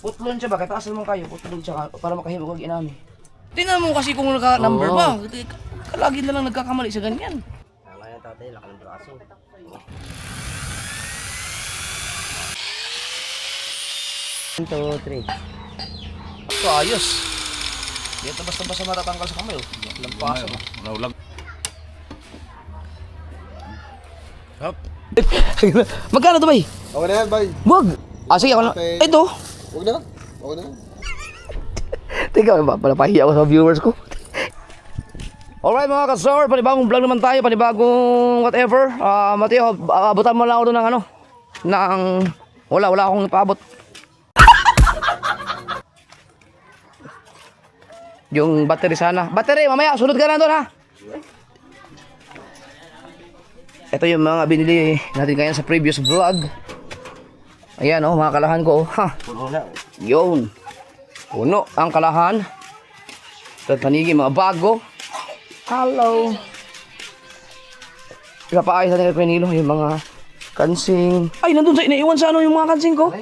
Putlon siya ba? Kaya taas naman kayo. Putlon siya para makahimo kag inami. Tingnan mo kasi kung naka-number ba. Lagi na lang nagkakamali sa ganyan. Tama yan tatay, laki ng braso. 1, 2, 3. Ito ayos. Dito basta-basta matatanggal sa kamay. Lampaso. Naulag. Hop. Magkano to, bay? Okay na yan, bay. Wag. Sige ako na. Okay. Ito. Huwag na. Okay na. Teka, palapahiya ako sa viewers ko. Alright mga kasor, panibagong vlog naman tayo, panibagong whatever. Mateo, abutan mo lang ako doon ng ano. Wala akong ipaabot. Yung battery sana. Battery, mamaya, sunod ka na doon ha. Ito yung mga binili natin kaya sa previous vlog. Ayan oh, mga kalahan ko oh. Ha. Puno na. Yun. Puno ang kalahan. Ito panigi, mga bago. Hello. Ipapaayos natin kay Penilo yung mga kansing. Ay, nandun sa iniiwan sa ano yung mga kansing ko.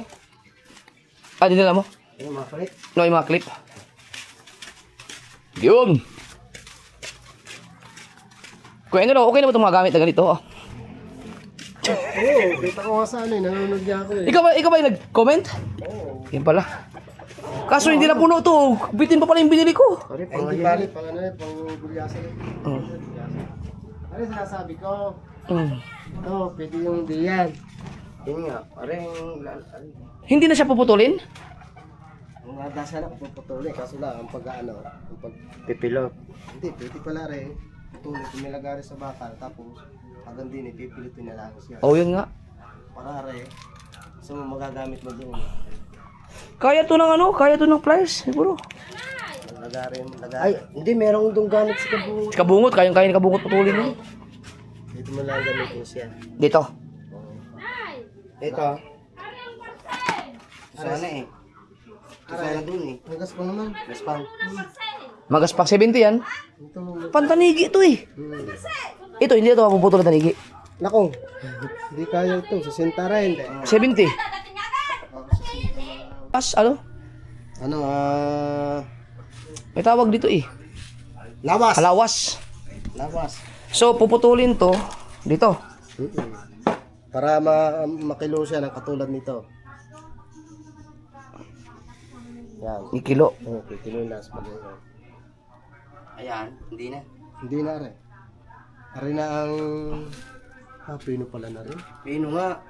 Dinala mo? Yung mga kulit. No, yung mga clip. Yun. Kuya Angelo, okay na ba itong mga gamit na ganito? Oh. Oo, kita ko nga sa ano eh. Nanonood niya ako eh. Ikaw ba yung nag-comment? Oo. Yan pala. Kaso hindi na puno to. Bitin pa pala yung binili ko. Sorry, pang ano yan, pang ano yan, pang gulyasan yan. Mm. Ano yung sinasabi ko? Mm. Ito, pwede yung hindi yan. Yun nga, parang Hindi na siya puputulin? Ang adasa na kung puputulin, kaso lang, ang pag-ano, ang pag... pipilot. Hindi, pwede pala rin. Putulin, kung nilagari sa bakal, tapos hanggang din, ipipilitin na lang siya. Oh, yun nga. Para rin, gusto mo magagamit mo doon. Kaya to ng ano? Kaya to ng price? Siguro. Lagarin, Ay, hindi, merong doon gamit sa kabungot. Kabungot. Kaya ni kabungot putulin mo. Dito mo lang gamitin siya. Dito. Ito. Sana eh. Sana dun eh. Nagas pa naman. Gaspang. Magaspak 70 yan. Ito, Pantanigi ito eh. Ito, hindi ito mapuputol ng tanigi. nako, hindi kaya ito, 60 rin. 70. Ano? Ano, May tawag dito eh. lawas. Alawas. Lawas. So, puputulin to dito. Para makilo siya ng katulad nito. Yan. Ikilo. Okay, kilo na sa pag-iwan. Ayan, hindi na. Hindi na rin. Ari na ang... pino pala na rin. Pino nga.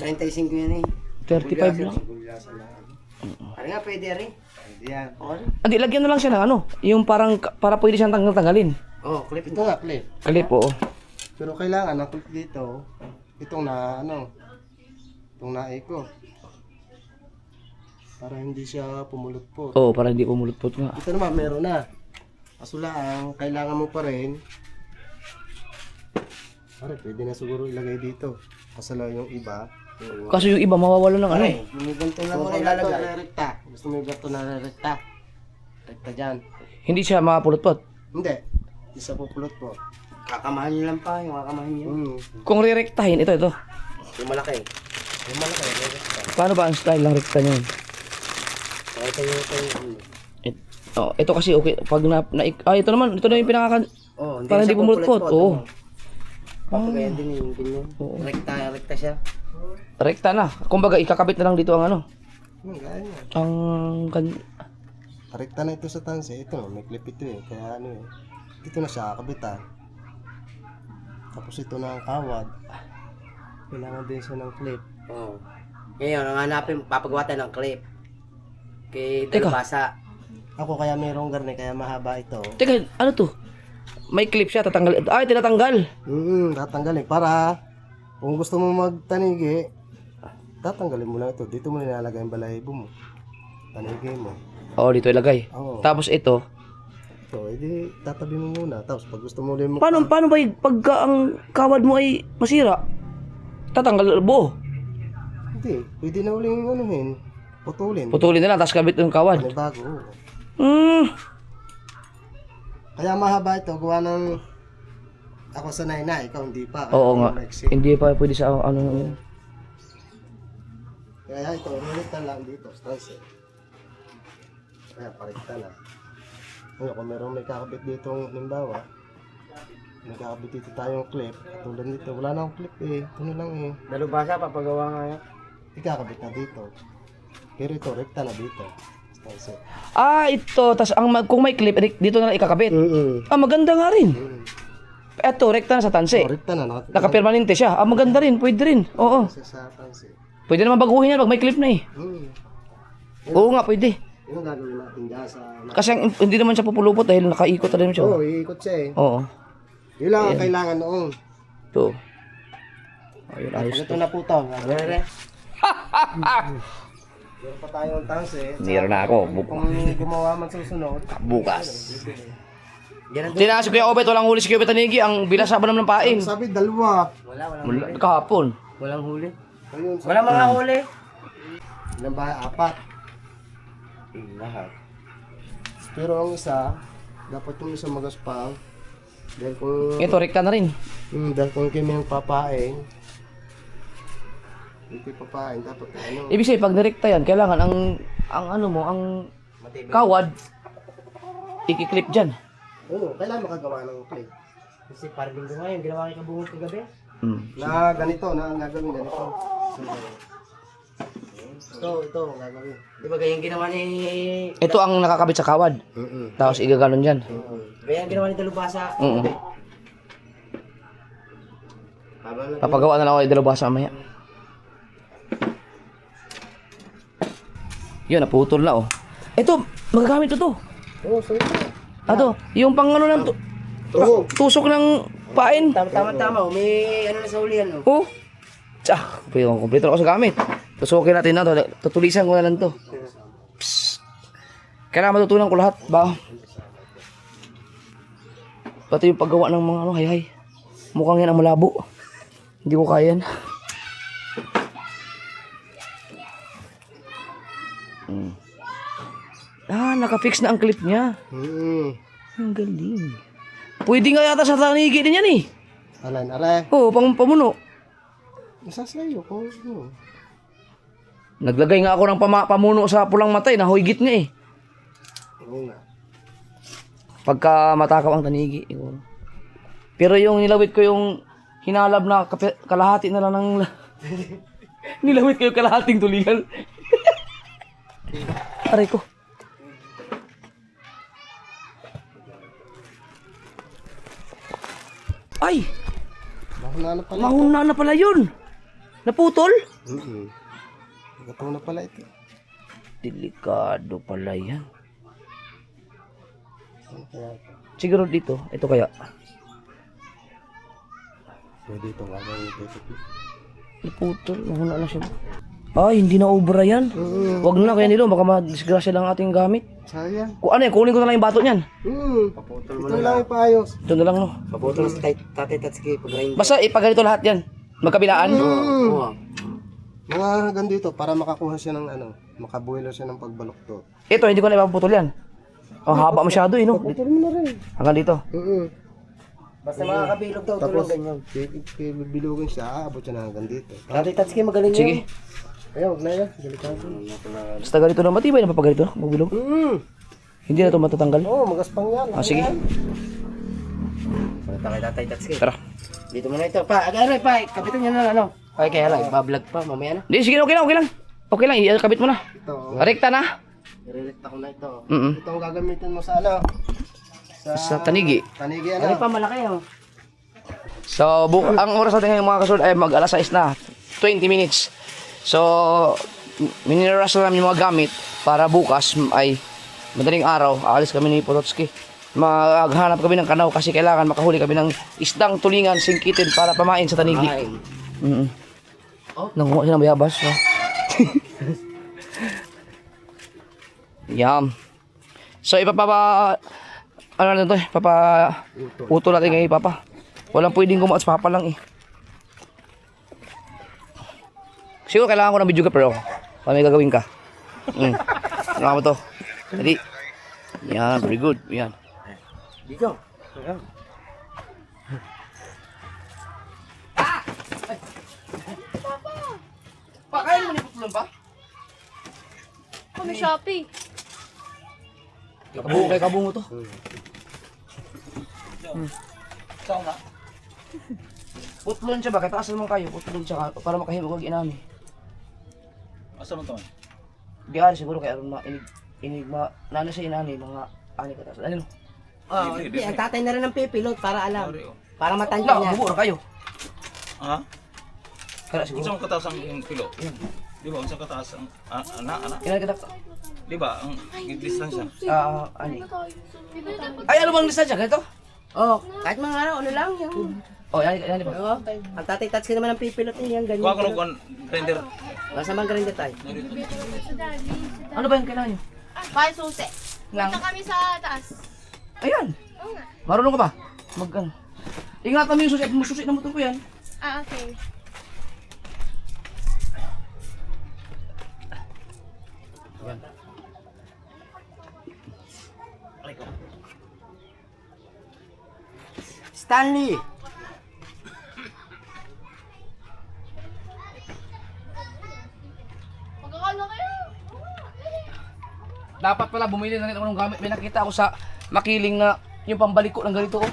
35 yan eh. 35 lang. Gulyasan na. Ano nga, pwede rin. Hindi yan. Hindi, lagyan na lang siya ng ano. Yung parang, para pwede siyang tanggalin. Oh, clip Ito nga, clip. Clip, oo. Pero kailangan ang clip dito, itong na, ano, itong naiko. Para hindi siya pumulot-pot. Oo, para hindi pumulot-pot nga. Ito naman, meron na. Kaso lang, kailangan mo pa rin. Pare, pwede na siguro ilagay dito. Kaso lang yung iba. Kaso yung iba mawawala ng ano eh. Yung ganito lang Kung muna ilalagay ilalagay. na rekta. Gusto mo yung gato na rekta. Rekta dyan. Hindi siya mapulot-pot. Hindi. Isa pupulot po. Kakamahan nyo lang pa, yung kakamahan nyo. Kung rirektahin, ito. Yung malaki. Yung malaki, rekta. Paano ba ang style ng rekta niya? Ito yung Ito kasi okay. Pag ito naman. Ito na yung pinaka... Oh, Para hindi pumulot-pot. Oo. Papagayan din yung ganyan. Oo. Rekta siya. Rekta na. Kumbaga, ikakabit na lang dito ang ano. Gaya niya. Ang... Rekta na ito sa tansi. Ito, may clip ito eh. Kaya ano eh. Dito na siya kabitan. Tapos ito na ang kawad. Kailangan din siya ng clip. Oh. Ngayon, ang hanapin, papagawa tayo ng clip. Kay Teka. Dalbasa. Ako kaya mayroong garne, kaya mahaba ito. Teka, ano to? May clip siya, tatanggal. Ay, tinatanggal. Tatanggalin. Para, kung gusto mo magtanigi, tatanggalin mo lang ito. Dito mo nilalagay ang balahibo mo. Tanigi mo. Oo, dito ilagay. Oo. Tapos ito. So, edi tatabi mo muna. Tapos pag gusto mo ulit mo... Paano ba pagka ang kawad mo ay masira? Tatanggal buo. Hindi. Pwede na uling anuhin. Putulin. Putulin na lang, tapos kabit yung kawad. Bago. Kaya mahaba ito. Gawa ng... Ako sanay na. Ikaw hindi pa. Oo nga. Maiksi. Hindi pa pwede sa ano. Kaya ito, rinita lang dito, stance. Kaya parikta na. Ngayon, kung meron may kakabit dito, halimbawa, may kakabit dito tayong clip, katulad nito, wala na akong clip eh, ito na lang eh. Dalubhasa, papagawa nga yan. Ikakabit na dito. Pero ito, rekta na dito. Stance. Ah, ito. Tas kung may clip, dito na lang ikakabit. Mm-mm. Ah, maganda nga rin. Eto, rekta na sa tanse. Oh, rekta na. Nakapermanente siya. Ah, maganda rin. Pwede rin. Oo. Sa stance. Pwede naman baguhin yan pag may clip na eh. Oo nga, pwede. Yung gagawin natin dyan sa... Kasi hindi naman siya pupulupot dahil nakaikot na rin siya. Oo, iikot siya eh. Oo. Yun lang ang kailangan noon. Ito. Ayun, ayos. Ito na po to. Meron Meron pa tayong tanse. Meron na ako. Kung gumawa man susunod, Bukas. Yan ang Tinaas si Kuya Obet, walang huli si Kuya Tanigi. Ang bilas sa banam ng pain. sabi dalawa. Mula- Kahapon. walang huli. Ayun, Walang mga huli. ilang ba? 4. Lahat. Pero ang isa, dapat yung isa magaspang. Dahil kung... Ito, rekta na rin. dahil kung kami yung papain, hindi papain, dapat ano... Ibig sabihin, pag direkta yan, kailangan ang ano mo, ang kawad, ikiklip dyan. Ano, kailangan makagawa ng clip. Kasi parang linggo ngayon, ginawa kayo kabungot kagabi. Na ganito, na gagawin ganito. Ito, gagawin. Di ba ganyan ginawa ni... Ito ang nakakabit sa kawad. Tapos igaganon dyan. Ganyan ginawa ni Dalubhasa. Papagawa na lang ako yung dalubhasa mamaya. Yun, naputol na oh. Ito, magagamit ko to. Oo, so ito. Ato, yung pang ano ng tusok ng pain. Tama. May ano na sa huli yan. Oh. Tsak, kompleto na ako sa gamit. Tusukin natin na to. Tutulisan ko na lang to. Psst. Kailangan matutunan ko lahat ba? Pati yung paggawa ng mga ano, hay. Mukhang yan ang malabo. Hindi ko kaya yan. Ah, nakafix na ang clip niya. Ang galing. Pwede nga yata sa tanigi din yan eh. Aray. Oo, pamuno. Isa sa iyo kung ano. Naglagay nga ako ng pamuno sa pulang matay, nahuygit nga eh. Oo nga. Pagka matakaw ang tanigi. Pero yung nilawit ko yung hinalab na kalahati na lang ng... nilawit ko yung kalahating tulingan. Aray ko. Ay! Mahuna na pala yun. Naputol? Gatong na pala ito. Delikado pala yan. Siguro dito. Ito kaya. Pwede ito gagawin ito. Naputol. Mahuna na siya. Ay, hindi na obra yan. Wag na kaya nilo. Baka madisgrasya lang ating gamit. Sayang. Ano yan? Kunin ko na lang yung bato niyan. Ito lang ipaayos. Ito na lang no. Paputol sa Tatay Tatsuki pag-grind. Basta ipaganito lahat yan. Magkabilaan. Oo. Mga hanggang dito para makakuha siya ng ano, makabuelo siya ng pagbaloktot. Ito, hindi ko na ipaputol yan. Ang haba masyado eh, no? Putol mo na rin. Hanggang dito. Basta makakabilog daw Tapos, tulog ganyan. bibilugin siya, aabot siya na hanggang dito. Tatay Tatsuki magaling yun. Sige. Ayaw, huwag na yan. Delikado. Basta ganito na matibay na papaganito. Magbilog. Hindi na ito matatanggal. Oo, magaspang yan. Ah, sige. Punta kay Tatay Tatsuki. Tara. Dito muna ito. Aray pa. Kapitan niya na ano. Ay kaya lang. Ibablog pa. Mamaya na. Hindi, sige na, okay lang. Okay lang, ikabit mo na. Ito, Rekta na. i-relect ko na ito. Mm-mm. Ito ang gagamitin mo sa ano? Sa tanigi. Tanigi Aray ano? pa malaki oh. So, ang oras natin ngayon mga kasunod ay mag alas 6 na. 20 minutes. So, minirush na namin yung mga gamit para bukas ay madaling araw, aalis kami ni Pototski. Maghanap kami ng kanaw kasi kailangan makahuli kami ng isdang tulingan, singkitin para pamain sa tanigi. Nanguha siya ng bayabas. Oh. Yum. So, ano na ito eh, utol natin kay Papa. Walang pwedeng gumawa sa Papa lang eh. Siguro kailangan ko ng video ka pero paano may gagawin ka? Kailangan mo to. Jadi, yan, very good. Yan. Dito. Pakain mo ni Putulong ba? ko na Shopee. Kay kabungo to. Saan na? Putlon siya ba? Kataas naman kayo. Putlon siya para makahimo kag inani. Asa man to? Di ari siguro kay aron inig nana siya inani mga ani kataas. Ano? Oh, Hindi, hindi. hindi. Ang tatay na rin ng pipilot para alam. Sorry, oh. Para matanda Wala, niya. bubo na kayo. Ha? Kaya siguro. Unsang kataas ang pilo? Di ba unsang kataas ang ana? Inani kita. Di ba ang distansya? Ani. Ay ano bang lista siya ganito? Oh, kahit mga ano lang yung... Oh, yan ba? Oo. Ang tatay touch ka naman ng pipilot niya, ganyan. Kuha ka ng grinder. Nasa mang grinder tayo. Ano ba yung kailangan niyo? Bye, susi. Lang. Punta kami sa taas. Ayan. Oo nga. Marunong ka ba? Ano? Ingatan mo yung susi na motor ko yan. Ah, okay. Stanley! Magkakala kayo. Dapat pala bumili na rin ako ng gamit. May nakita ako sa makiling na yung pambalik ko ng ganito. Oh.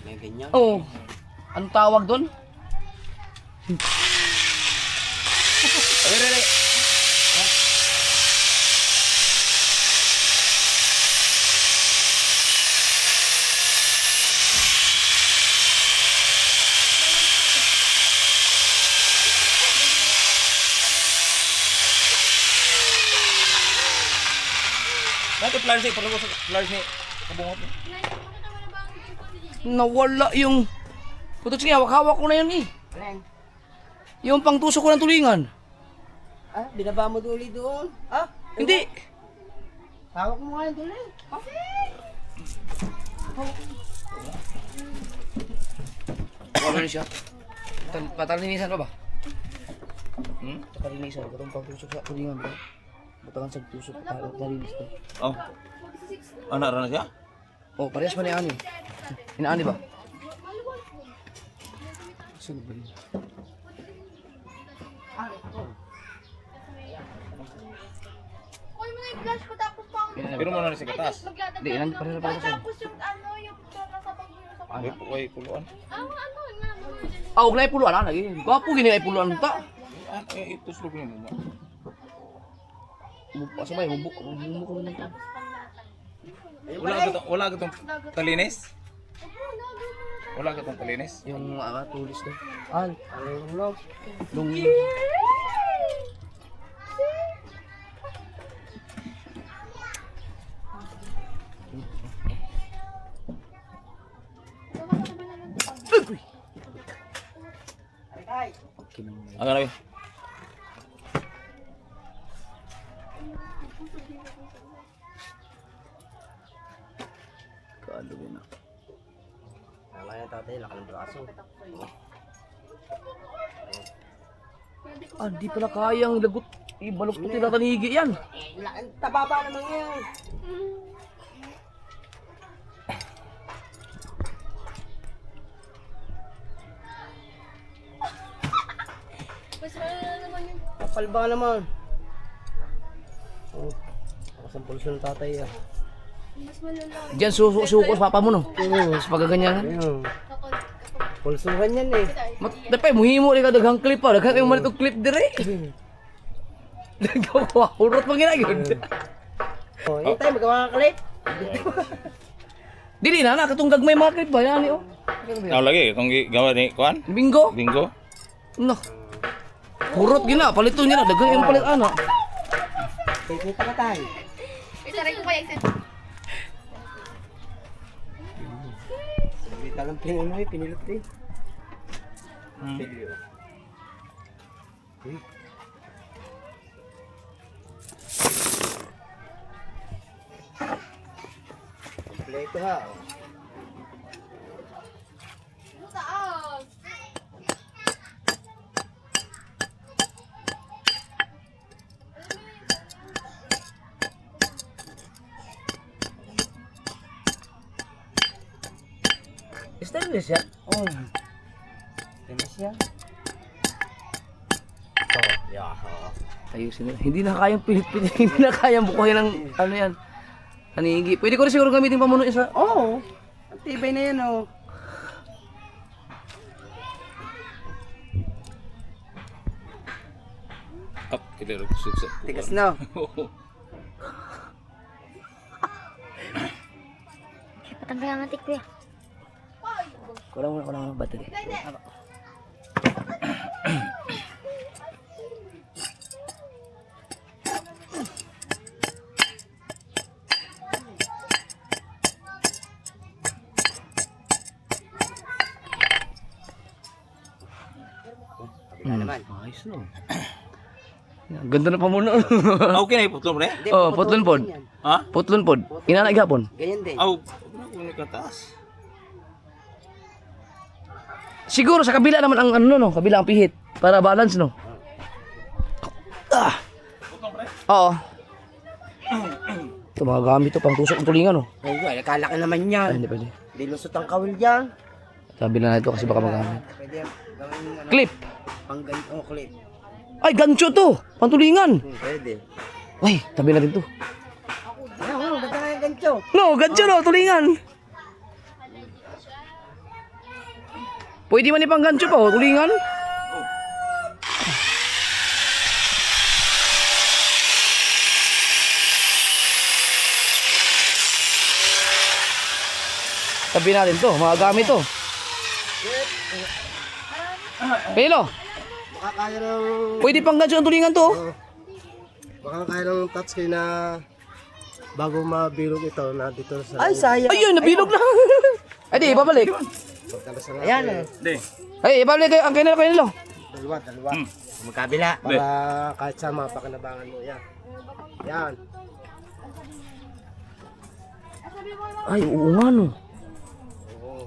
May ganyan. Oo. Anong tawag doon? Ay. Dati plans pala ko sa plans ni kabungot. Nawala yung... Puto sige, hawak-hawak ko na yun eh. Alin? Yung pangtusok ko ng tulingan. Ah, binaba mo duli doon. Ah, Hindi. hawak mo nga yung duli. Wala na siya. Patalinisan pa ba? Hmm? Patalinisan. Katong pangtusok sa tulingan ba? Butangan sa tusok. Talinis ko. Oh. Ana ra na siya? Oh, parehas man ni Ani. Inaani ba? Sino ba yun? Uy, mo na yung flash ko tapos pa ako. Pero mo na si katas. Maglatag Hindi, ilan pa rin pa rin. Tapos yung ano, yung nasa pagbuyo sa Ay, way puluan. ano nga, mga Ah, huwag na ipuluan lagi. Gwapo gini ay puluan ta. Ay, ito slog ni mo. Sabay, mubuk ko rin ito. Wala gatong talinis. Wala gatong talinis. Yung tulis doon. Al, nung Ang ano kaluwi na. Tama yan tatay, laki ng braso. Ah, di pala kayang lagot. Ibalok to tinatanigi yan. Laking tababa naman yan. Mas malala naman yung... Kapal ba naman? Oh, ang pulso ng tatay ah. Mas malala. Diyan suko sa papa mo no. Sa pagaganyan. Ayun. Kapag... Pulsuhan yan eh. Dapay muhimo ri ka daghang clip pa. Daghang yung malitong clip dire. Daghang urot man ginagod. Oh, yun tayo, magawa ka clip. Dili na katong gagmay mga clip ba yan oh. lagi itong gawa ni kuan? Bingo. Bingo. No. Urot gina, paliton gina, daghang yung palit ana. Kita ka tayo. Itaray ko kaya exit. Kita lang pinilot din. Video. Kompleto ha. Taas. Stainless yan. Oh. Stainless yan. Oh, yeah. Ayusin nila. Hindi na kayang pilit-pilit. Hindi na kayang bukuhin ng ano yan. Anigi. Pwede ko rin siguro gamitin pamuno isa. Oo. Ang tibay na yan, oh. Up, kailan rin suksa. Tigas na. Patanggal ang atik kuya. Kulang ng battery. Naman. Ayos no. Ang ganda na pamuno. Okay na iputlong pre? Hindi, Oh, putlon pod. yan. Ha? Putlon pod. Inana gapon. Ganyan din. Aw, ano ka taas? Siguro sa kabila naman ang ano no, kabila ang pihit para balance no. Ah. Oo. Ito mga gamit to pang tusok ng tulingan no. Ay, kalaki naman Ay, yan. hindi pwede. Hindi lusot ang kawil dyan. Sabi na ito kasi baka magamit. Pwede yan. Gawin ano, Clip. pang ganito. Oh, clip. Ay, gancho to. Pantulingan. Pwede. Ay, tabi na rin to. Ano, ganda nga yung gancho. No, gancho no, tulingan. Pwede man ipang gancho pa, oh, tulingan. Tabi natin to, mga gamit to. Pelo, Baka kaya ng... pwede pang gancho ang tulingan to. Baka kaya ng touchscreen na bago mabilog ito na dito sa... Ay, sayang. Ayun, nabilog lang. Ay, di, ibabalik. Pagkalas na Ayan, natin. Hindi. Ay, ibabalik kayo, ang kanila kanilo. Dalawa. Magkabila. Para kahit sa mapakinabangan mo. Yan. Yan. Ay, oo nga no. Oo.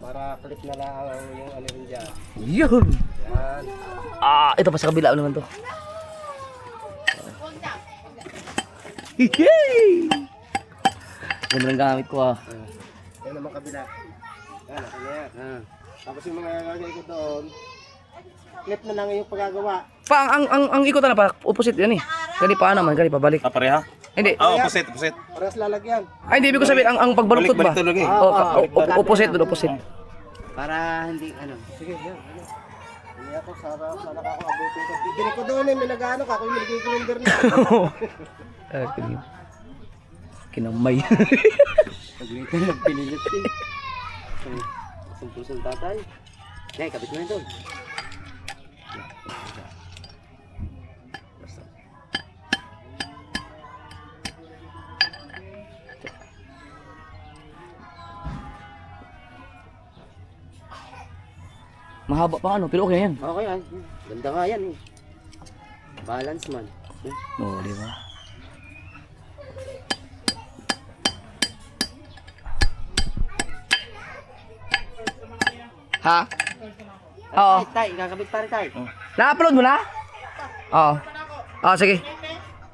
Para clip na lang yung ano rin dyan. Yun. Yan. Ah, ito pa sa kabila naman to. Yay! Ganda ng gamit ko ah. Yan naman kabila. Yan, ako na yan. Tapos yung mga gagawin ko doon, clip na lang yung paggagawa. Pa, ang ikot na pa, opposite yan eh. Kani pa naman, kani pa balik. Ah, pareha? Hindi. Ah, opposite. Parehas lalagyan. Ay, hindi ibig ko sabihin, ang pagbaluktot ba? Balik talaga eh. Oh, opposite doon, opposite. Para hindi, ano. Sige, yan. Hindi ako, sana nakakabutin ko. Dinig ko doon eh, may nag-ano ka, ako yung nag-calendar na. Kinamay. Paglitan lang pinilit eh. Pusong tatay. Nay, kapit mo na doon. Mahaba pa ano, pero okay na yan. Okay, ay. Ganda nga yan eh. Balance man. Oo, di ba? Ha? Oo. Tay, kakabit pa rin tay. Na-upload mo na? Oo. Ah, sige.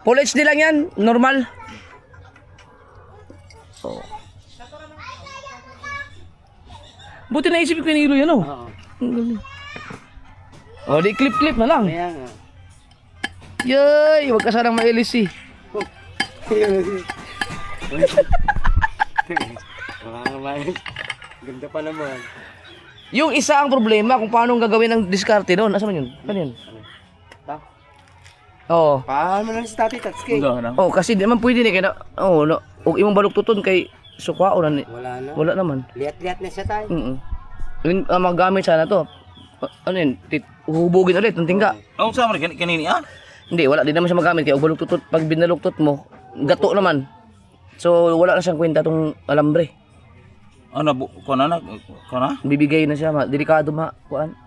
Full HD lang yan, normal. Oo. Buti naisip ko yung hero yan oh. Oo. Ang galing. Oh, di clip na lang. Kaya nga. Yay! Huwag ka sanang ma-LC. Makakabayan. Ganda pa naman. Yung isa ang problema kung paano gagawin ang diskarte doon. Asa man yun? Ano yun? Ta? Oo. Paano na si Tati Tatsuki? Oh, kasi di naman pwede ni kaya oh, no. Og imong baluktuton kay sukwao na ni. Wala na. Wala naman. Liat-liat na siya tay. Yun ang magamit sana to. Ano yun? Hubugin ulit ng tingga. Oh, sama rin kanini ah. Hindi, wala din naman siya magamit kaya baluktutot pag binaluktot mo, gato naman. So wala na siyang kwenta tong alambre. Ano kana? Bibigay na siya, delikado kuan.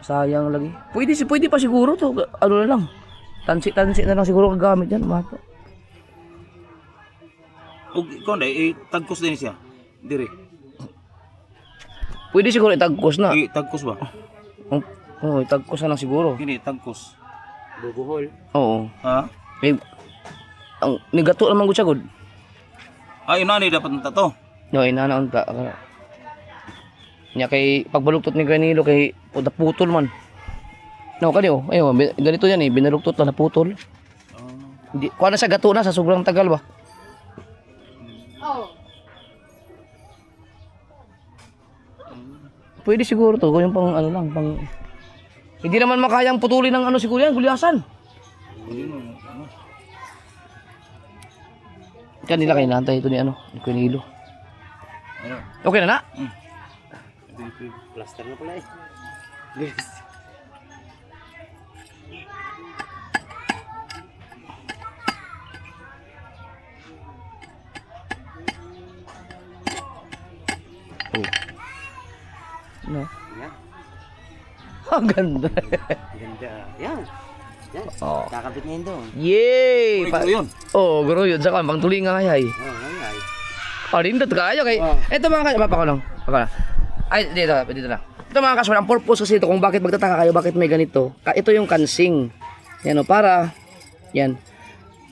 Sayang lagi. Pwede pa siguro to. Ano na lang. Tansi na lang siguro gagamit yan, mato. Og ikaw dai tagkos din siya. Dire. Pwede siguro itagkos na. Tagkos ba? Oo, itagkos na lang siguro. Kini tagkos. Bubuhol. Oo. Ha? Ang nigato naman gud siya gud. Ay, nani dapat nata to. No, inanaon ta. Nya kay pagbaluktot ni Granilo kay putol man. No, kanyo. Ayun, ganito yan eh. Binaluktot na naputol. Hindi, kuha na siya gato na sa sobrang tagal ba? Oh. Pwede siguro to. Kung yung pang ano lang, pang... Hindi naman makayang putulin ng ano siguro yan, gulyasan. Kanila kayo naantay ito ni ano, ni Kunilo. Okay na na? Plaster na pala eh. No? Yan. Ang ganda. Ganda. Yan. Yan. Oh. Kakabit na yun doon. Yay! Guro yun. Oh, guro yun. Saka, pang tuloy nga ay. Oh, ay ay. Parindot kayo kay. Oh. Ito mga kaswal, papa ko lang. Papa. Ay, dito na. Ito mga kaswal, ang purpose kasi ito kung bakit magtataka kayo, bakit may ganito. Ito yung kansing. Yan o, para yan.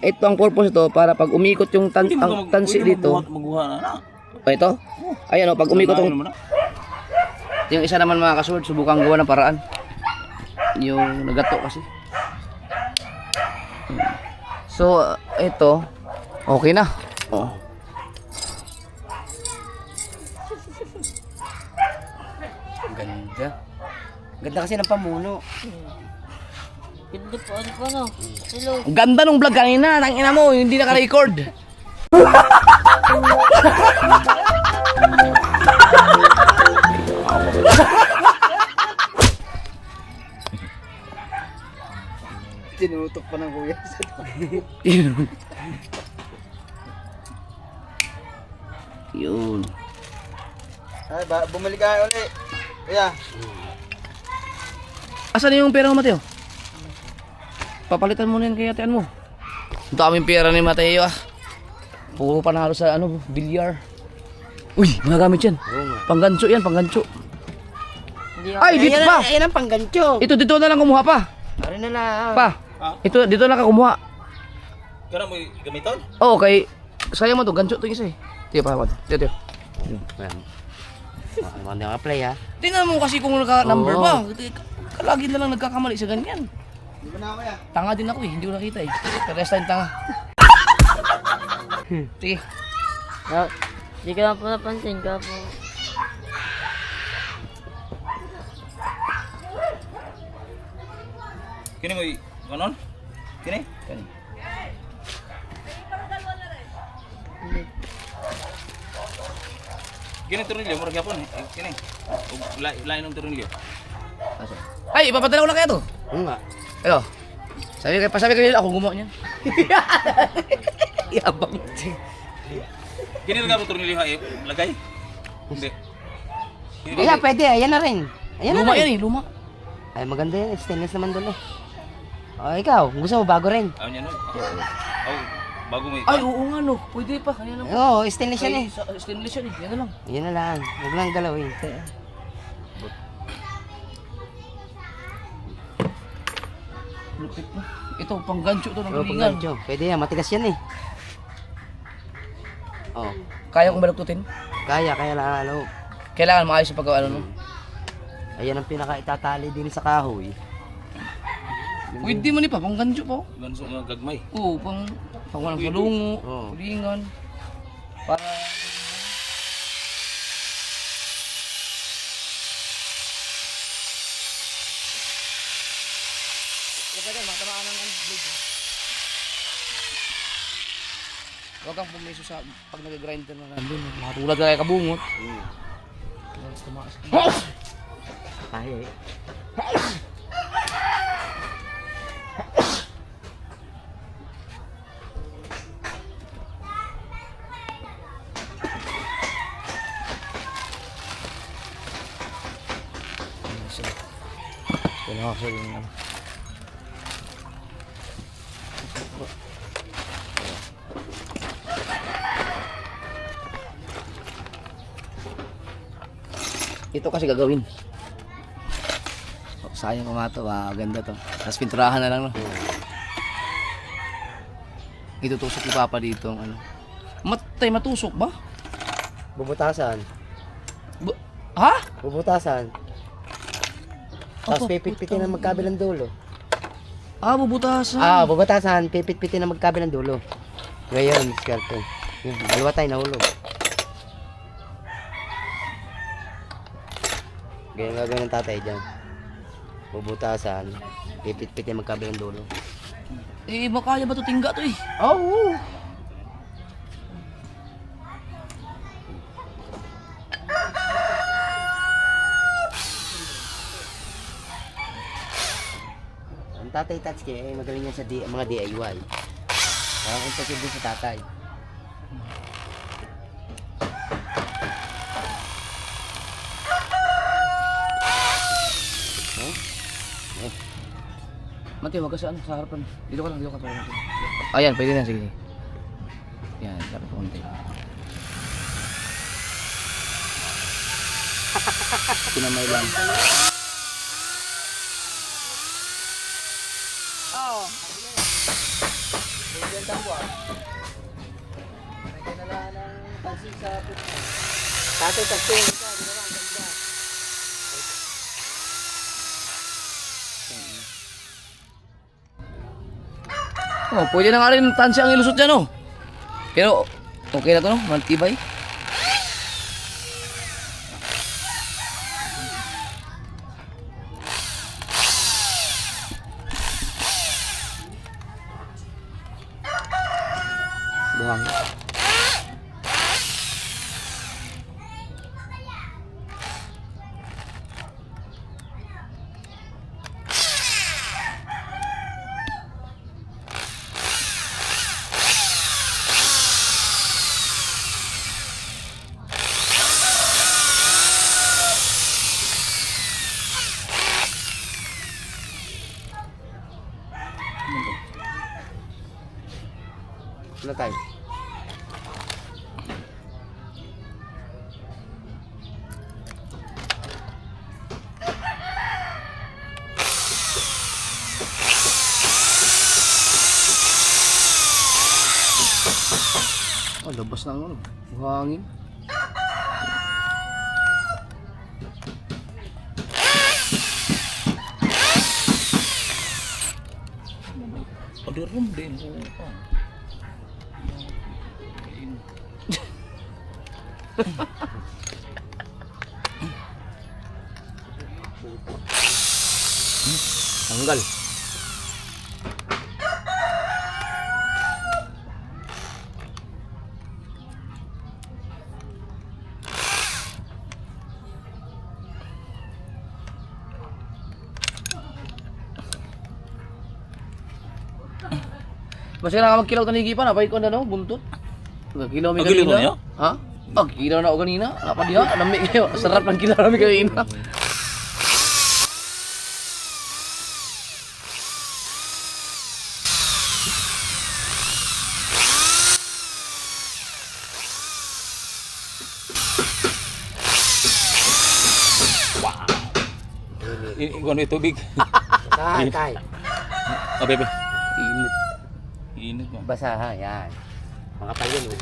Ito ang purpose ito para pag umikot yung ang tansi dito. Magbuha na na. O ito. Ayan o, pag umikot Ano yung mo na? yung isa naman mga kaswal, subukan gawa ng paraan. Yung nagato kasi. So, ito okay na. Oh. Ganda. Ganda kasi ng pamuno. Ganda po, ano po, ano? Hello. Ang ganda nung vlog kanina, tangina mo, hindi naka-record. Tinutok pa ng kuya. Yun. Yun. Ay, bumalik ka ulit. Kuya. Asan yung pera mo, Mateo? Papalitan mo na yan kay atean mo. Ang daming pera ni Mateo ah. Puro panalo sa ano, bilyar. Uy, magagamit yan. Panggancho yan, panggancho. Ay, dito pa! Ayan ang panggancho. Ito, dito na lang kumuha pa. Ano na lang. Pa. Ito, dito na lang ka kumuha. Kaya mo gamiton? Oo, kay... Sayang mo to, gancho to isa eh. Tiyo pa, tiyo. Ayan. Maganda ka play ha. Tingnan mo kasi kung naka-number Oo. pa. Lagi na lang nagkakamali sa ganyan. Tanga din ako eh, hindi ko nakita eh. Parehas tayong tanga. Sige. Hindi ka lang po napansin ka po. Kini mo ganon? Kini? Kini tornilyo mo gyapon. Kini. Lain ng tornilyo. Ay, ipapadala ko na kaya to. Oo nga. Ayo. Pasabi kayo ako gumawa niyan. Yabang. Kini lang mo tornilyo ha lagay. Hindi. Kaya pwede, ayan na rin. Ayan Luma na rin. yan eh, luma. Ay maganda yan, stainless naman doon eh. O ikaw, gusto mo bago rin? Aw niya no. Oh, bago mo. Ay, oo nga no. Pwede pa. Kanya lang. Oo, stainless yan eh. Stainless yan eh. Yan na lang. Yan na lang, huwag lang galawin. Lupit mo. Ito, pang gancho to ng Oo, galingan. panggancho. Pwede yan, matigas yan eh. Oh, Kaya kong baluktutin. kaya lang ano. Kailangan maayos sa paggawa ano. Ayan ang pinaka-itatali din sa kahoy. Pwede mo ni pa, pang gancho pa. Ganso nga gagmay. Oo, pang walang salungo, Oo. kulingan. Para... Huwag kang pumiso sa pag nag-grinder na nandun. Matulad ka kaya kabungot. Mas tumaas ka. Kaya eh. Kailangan ko yung ano. Ito kasi gagawin. Oh, sayang ko nga ito. Ganda to. Tapos pinturahan na lang. No? Itutusok ni Papa dito. Ano. Matusok ba? Bubutasan. Ha? Bubutasan. Tapos pipit-pitin ng magkabilang dulo. Bubutasan. Bubatasan, pipit-pitin ng magkabilang dulo. Ngayon, diskarte. Yung dalawa tayo nahulog. Ganyan gagawin ng tatay dyan. Bubutasan, pipit-pitin ng magkabilang dulo. Iba kaya ba ito tingga to eh? Oo. Ang tatay Tatsuki ay magaling yan sa mga DIY. Parang kung tatid din sa tatay. Mati, wag ka sa harapan. Dito ka lang sa harapan. Ayan, pwede na, sige. Yan, dapat konti. Pinamay lang. Tatay Tatsuki. Pwede na nga rin tansya ang ilusot dyan, Pero, okay na to, Matibay. Buhang. Ano tayo? Labas na ang buhangin. Padirum din. Tanggal. Masih na magkilaw tanigi pa na pay ko na no buntot. Nagkilaw mi Nagkilaw kanina. niya? Ha? Kilaw na ako kanina. Apa diha? Lami kayo. Sarap ng kilaw namin kanina. Ikuan itu tubig. Tay. Bebe. Init. Init mo. Basa ha, yan. Makapal yun.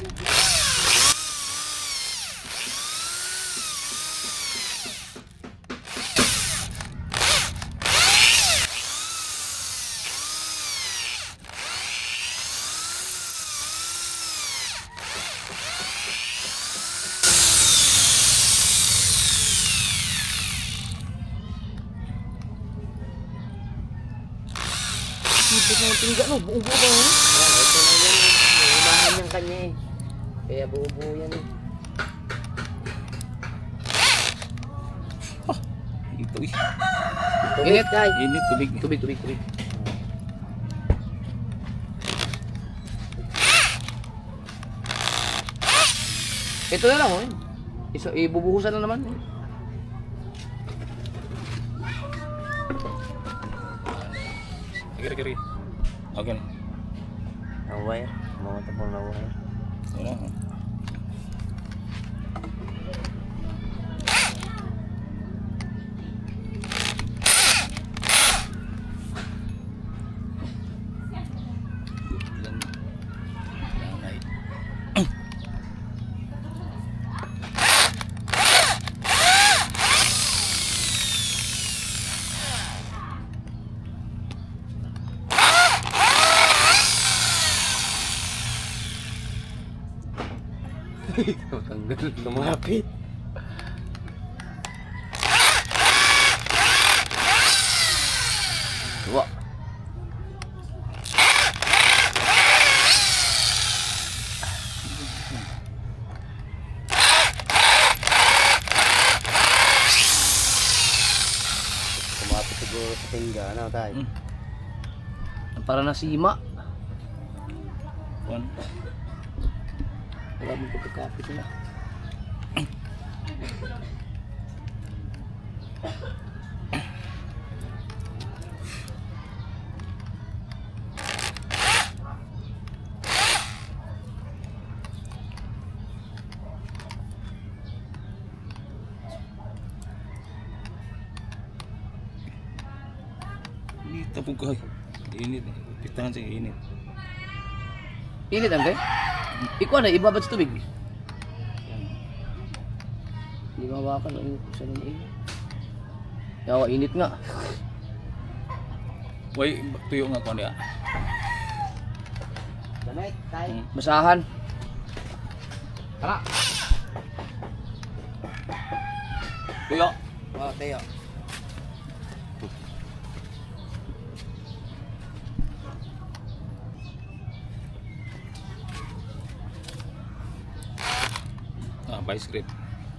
Sipit na yung tingga no. Buo-buo ba yun? Yan, ito na yan. Umahan yung kanya eh. Kaya buo-buo yan eh. Ito eh. Tubig, Init. tay. Init tubig. Tubig. Ito na lang ibubuhusan na naman. Kiri-kiri. Okay na. Ang wire. Mga tapong na wire. Wala. Lumapit. Tuwa. Kumapit siguro sa tingga. Ano tayo? Para na sima. Kuan. Wala mo pagkakapit na. Init na po kay. Init. Pitangan sa init. Init ang kay? Ikaw na, ibabad sa tubig. Hindi mawakan ang init sa nang init. Yawa, init nga. Way tuyo nga ko niya. Gamit tayo. Basahan. Tara. Tuyo. Oh, tayo. Vice grip.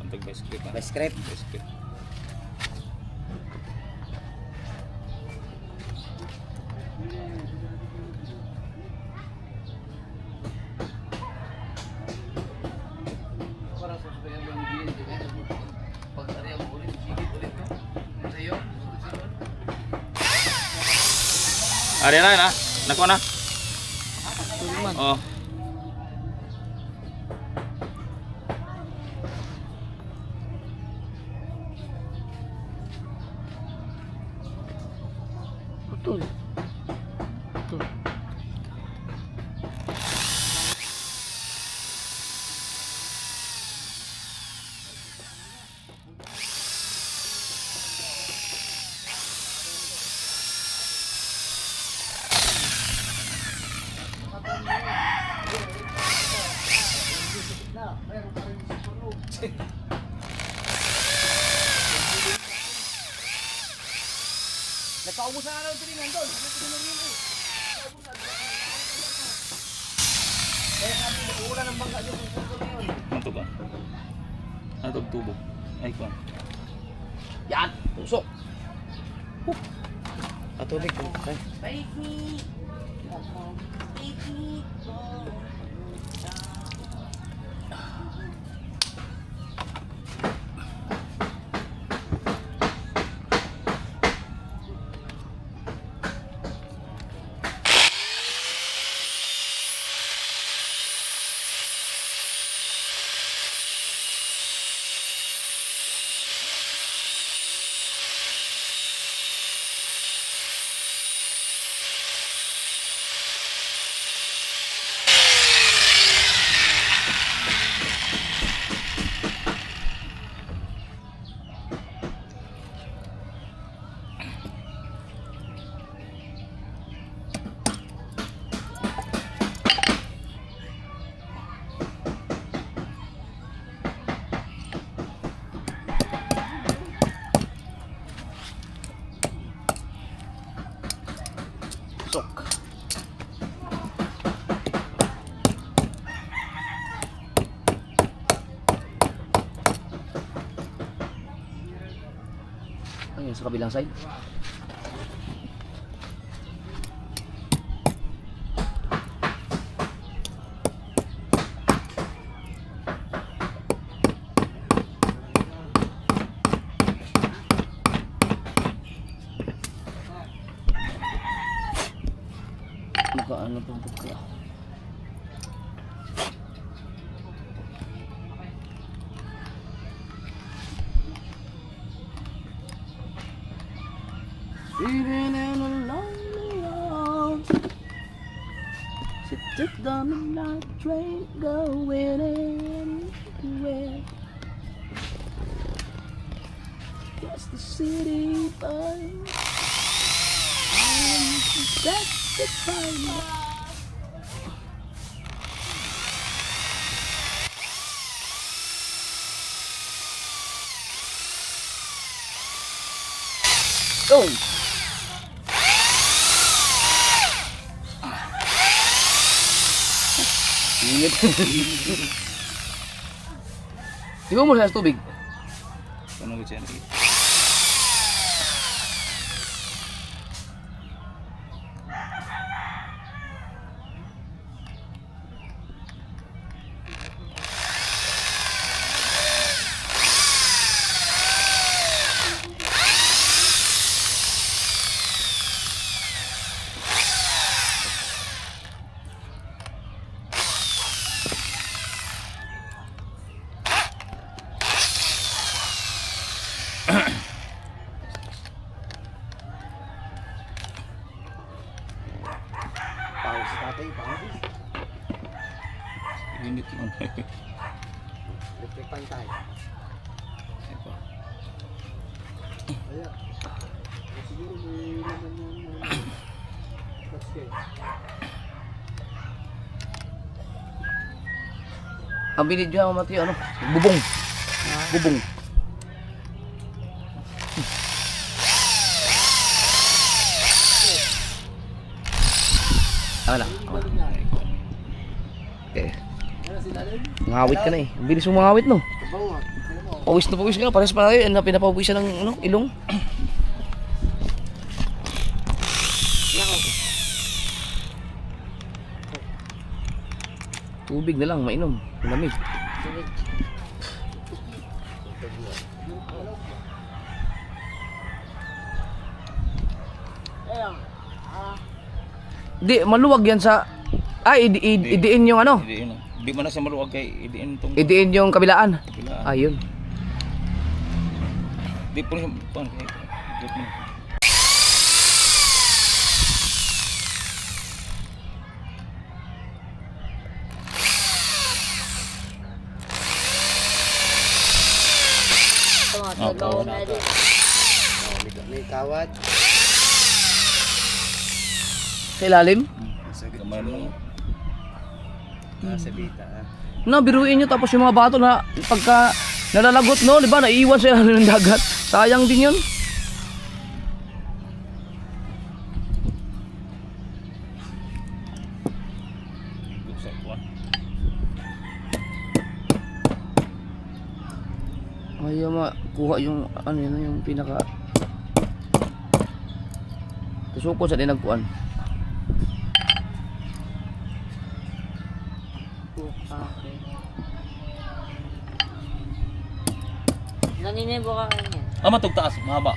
Pantag vice grip. Vice grip. Vice grip. Ari na. Nako na. Oh. Betul. Betul. Nagkaubusan na ng tiringan doon. Ano tiringan yun eh? Kaya natin ulan ng bangka doon. Manto ba? Ano tubo? Ay ko. Yan! Tusok! Patubig ko. Ay. Balik ni. Balik ni. Sok! Ano yun sa kabilang side? Ano pang pagka? Even in a lonely house, sit down the night train going anywhere. Just the city burns. That's the fire. Go! Init. Iba mo sa tubig. Ano ko siya? Pause tatay, pause. Init lang. Electric pan tayo. Ito. Siguro may naman yung touch kayo. Ang binidyo mo Mateo, ano? Bubong. Bubong. Ano na? Okay. Ngawit ka na eh. Ang bilis mo mangawit no? Pawis na pawis ka na. Pares pa tayo. Pinapawisan ng ano, ilong. Tubig na lang, mainom. Malamig. Di, maluwag yan sa... Ay, idiin yung ano? Idiin. Di man na siya maluwag kay idiin itong Idiin yung kabilaan. kabilaan. Ayun. Di po siya kuan kay. Di po. May kawad. Sa ilalim? Gamay mo. Nasa bita. No, biruin nyo tapos yung mga bato na pagka nalalagot no, di ba? Naiiwan sa ilalim ng dagat. Sayang din yun. Sa kuan. Ayaw makuha yung ano yun, yung pinaka tusukon sa dinagkuan. Naninibo ka kanya. Ah, matugtaas, mahaba.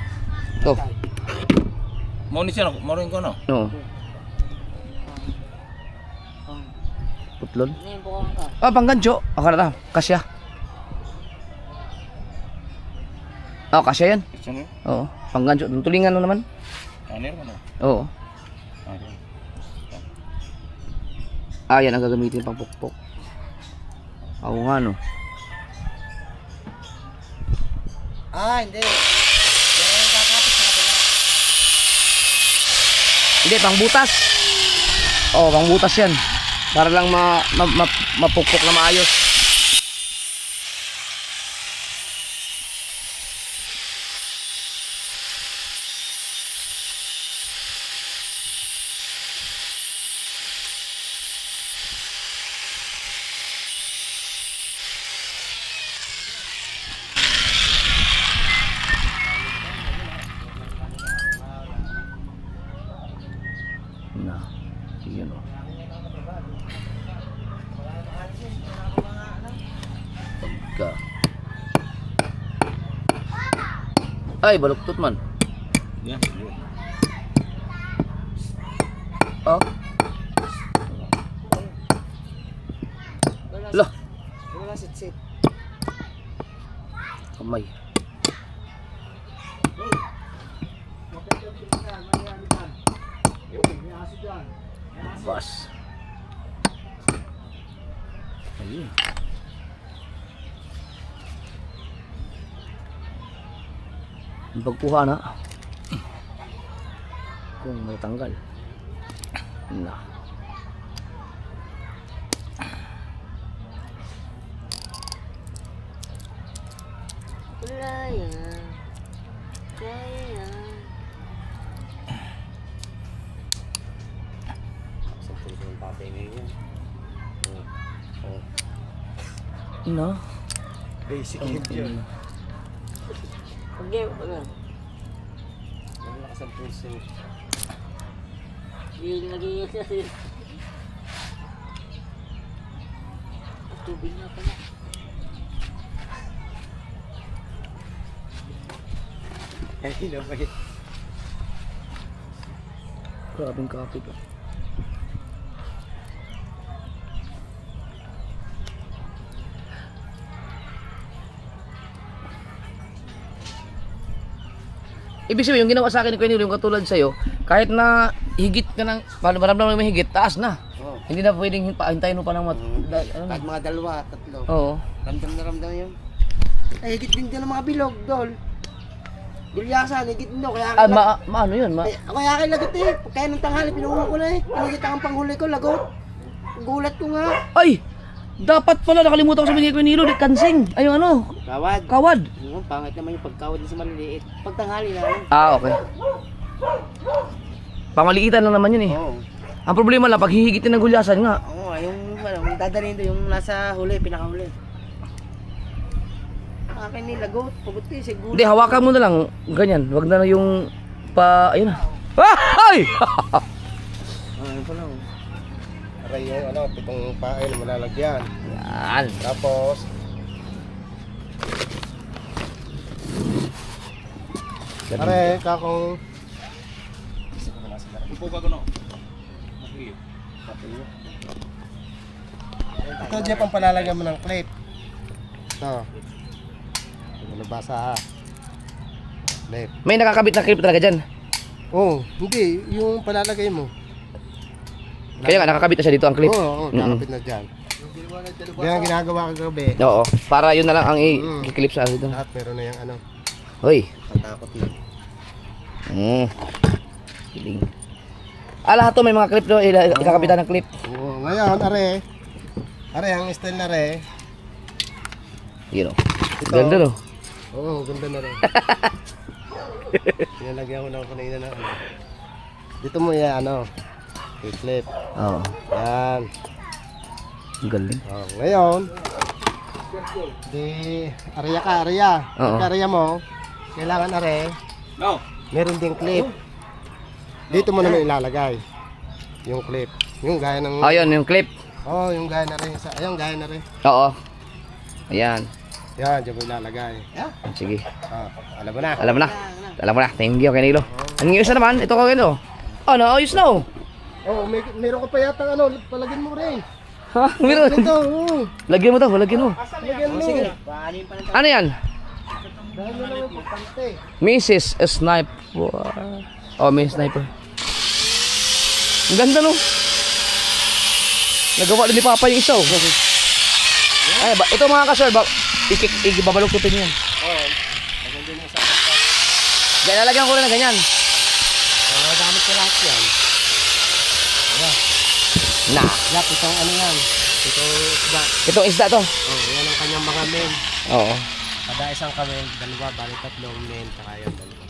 To. Mao ni siya, mao rin ko no. No. Putlon. Naninibo ka. Ah, panggancho. Akala na, kasya. Oh, kasya yan. Isa no. Oo, panggancho. Tulingan mo naman. Anir mo no. Oo. Anir. Ah, yan ang gagamitin pang pukpok. Oo nga no. Ah, hindi. Hindi, pang butas. Oo, pang butas yan. Para lang mapukpok na maayos. Na, yun o. Pagka. Ay, baluktot man. Yan. Oh. Lah, Wala sit-sit. kamay. Bas. Ayun. Ang pagkuha na. Kung may tanggal. Na. Wala yan. Kaya yan. No? Basic yun. Okay, wala. Malakas ang pulso. Yung nag-iis na sila. Tubig na pala. Ay, naman. Grabing kapit. Ibig sabihin, yung ginawa sa akin ni Kuya Nilo, yung katulad sa'yo, kahit na higit ka ng, maramdaman mo may higit, taas na. Oo. Hindi na pwedeng hintayin mo pa ng Kahit mga dalawa, tatlo. Oo. Ramdam na ramdam yun. Ay, higit din dyan ng mga bilog, Dol. Gulyasan, higit din daw. Kaya Ano yun? kaya akin lagot eh. Kaya nung tanghali, pinuha ko na eh. Pinigit ang panghuli ko, lagot. Gulat ko nga. Ay! Dapat pala, nakalimutan ko sabihin kay Kuya Nilo, kansing. Ay, yung ano, Kawad. kawad. Yung pangit naman yung pagkawad sa maliliit. Pag tanghali na lang. Okay. Pamaliitan lang naman yun eh. Oo. Ang problema lang, pag hihigitin ng gulyasan nga. Oo, yung dadalhin doon, yung nasa huli, pinakahuli. Akin ni lagot, pagod ko eh, siguro. Hindi, hawakan mo na lang, ganyan. Wag na yung ayun na. Ay! Ano pa lang. Aray yung pitong pain na malalagyan. Yan. Tapos, aray, kakong Upo ka kuno. Mahili. ito, Jeff, ang palalagyan mo ng clip. Ito. Ito, nabasa ha. Clip. May nakakabit na clip talaga dyan. Oh, hindi. Yung palalagay mo. Kaya nga, nakakabit na siya dito ang clip. Oo, nakapit na dyan. Yan ang ginagawa ko gabi. Oo. Para yun na lang ang i-clip sa dito. Lahat meron na yung ano. Hoy. Patakot yun. Galing. Lahat to may mga clip do, ikakapitan ng clip. Oo, ngayon, are. Are, ang style na re. Yun o. Ito. Ganda no. Oo, ganda na rin. Pinalagyan ko na kanina na ano. Dito mo yan, ano. I-clip. Oo. Yan. Ang galing. Oh, ngayon, di, area ka, area. Oo. Pagka area mo, kailangan are, No. meron ding clip. Dito mo naman ilalagay. Yung clip. Yung gaya ng, Ayun, yung clip. oh, yung gaya na rin. Ayun, gaya na rin. Oo. Ayan. Yan, dyan mo ilalagay. Sige. Ah, alam mo na. Alam mo na. Alam mo na. Thank you, Kuya Nilo. Ang isa naman, ito ko ano. Naayos na oh. Oh, meron ka pa yata ano, palagyan mo rin. Ha? Meron. Ito, oo. Lagyan mo to, lagyan mo. Lagyan mo. Sige, paanin pa ng Ano yan? Dahil mo lang importante. Mrs. Sniper. Oh, may sniper. Ang ganda no. Nagawa din ni Papa yung isa oh. Ay, ito mga ka-sir, ibabalukutin yan. Oo. Maganda na sa Kaya lalagyan ko rin na ganyan. gamit ko lahat yan. Na. Yap, itong ano yan. Itong isda. Itong isda to. Oh, yan ang kanyang mga men. Oo. Kada isang kamel, dalawa, bali tatlong men, saka yan, dalawa.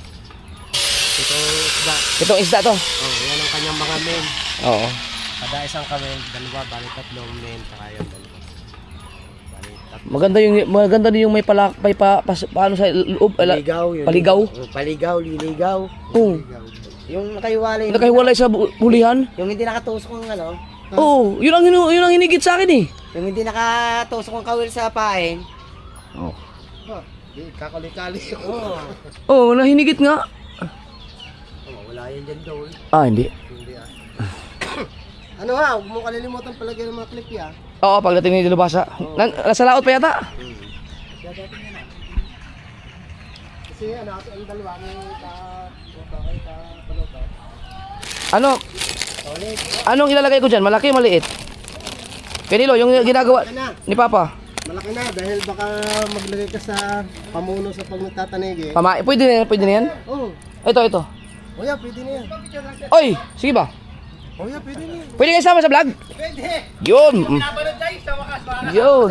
Itong isda. Itong isda to. Oh, yan ang kanyang mga men. Oo. Kada isang kamel, dalawa, bali tatlong men, saka yan, dalawa. Bali tatlo. Maganda din yung may paano sa loob, Paligaw yun. paligaw. Paligaw, liligaw. Oo. Yung nakahiwalay. Nakahiwalay sa hulihan. Yung hindi nakatusok ng ano. Oo, yun ang hinigit sa akin eh. Yung hindi nakatusok ng kawil sa pain. Oo. Ah, di, kakali-kali. Oo. Oo, nahinigit nga. Wala yan dyan daw. Hindi. Hindi ah. Ano ha, huwag mo kalilimutan palagyan ng mga clip ya. Oo, pagdating ni Dilubasa. Nasa laot pa yata. Kasi ano, ang dalawa ng paluto. Ano? Anong ilalagay ko dyan? Malaki o maliit? Kanilo, yung ginagawa ni Papa. Malaki na dahil baka maglagay ka sa pamuno sa pag nagtatanig eh. Pwede na yan? Oo. Ito. Oh yeah, pwede na yan. Oy, sige ba? Oh yeah, pwede na yan. Pwede kayo sama sa vlog? Pwede. Yun. Yun.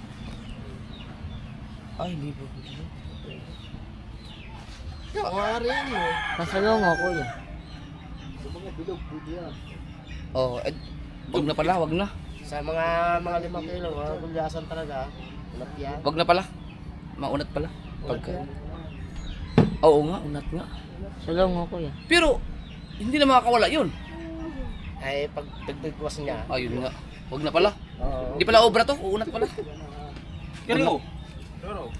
Ay, libo. Kawarin mo. Pasalong ako kuya. Sa mga bilog, pwede yan. Oh, wag na pala, wag na. Sa mga 5 kilo, mga gulyasan talaga. Ulat yan. Wag na pala. Maunat pala. Pagka. Oo nga, unat nga. Salong ako kuya. Pero, hindi na makakawala yun. Ay, pag dagdagwas niya. Ayun nga. Wag na pala. Oo. Hindi pala obra to, uunat pala. Kaya Pero, kaya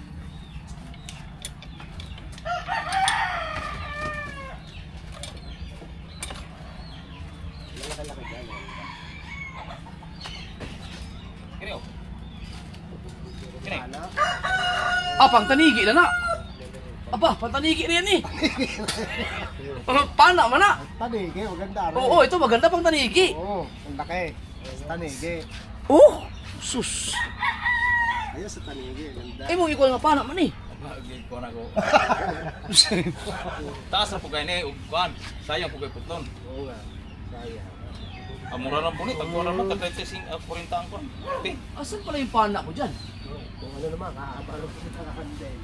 Kaya Ah, pangtanigi na na. Aba, pangtanigi na yan eh. Pana man na. Tanigi, maganda rin. Oo, ito maganda pangtanigi. Oo, ang laki. Tanigi. Oh, sus. Ayun sa tanigi, ganda. Eh, mo ikaw nga pana man eh. Bagay ko na ko. Taas na po kayo ni Ugban. Sayang po kayo putlon. Oo nga. Sayang. Amura na po ni. Tagwa naman. Tagkaitising 40 ang kwan. Okay. Asan pala yung pana ko dyan? Kung ano naman, kakabalo ko sa kakandeng.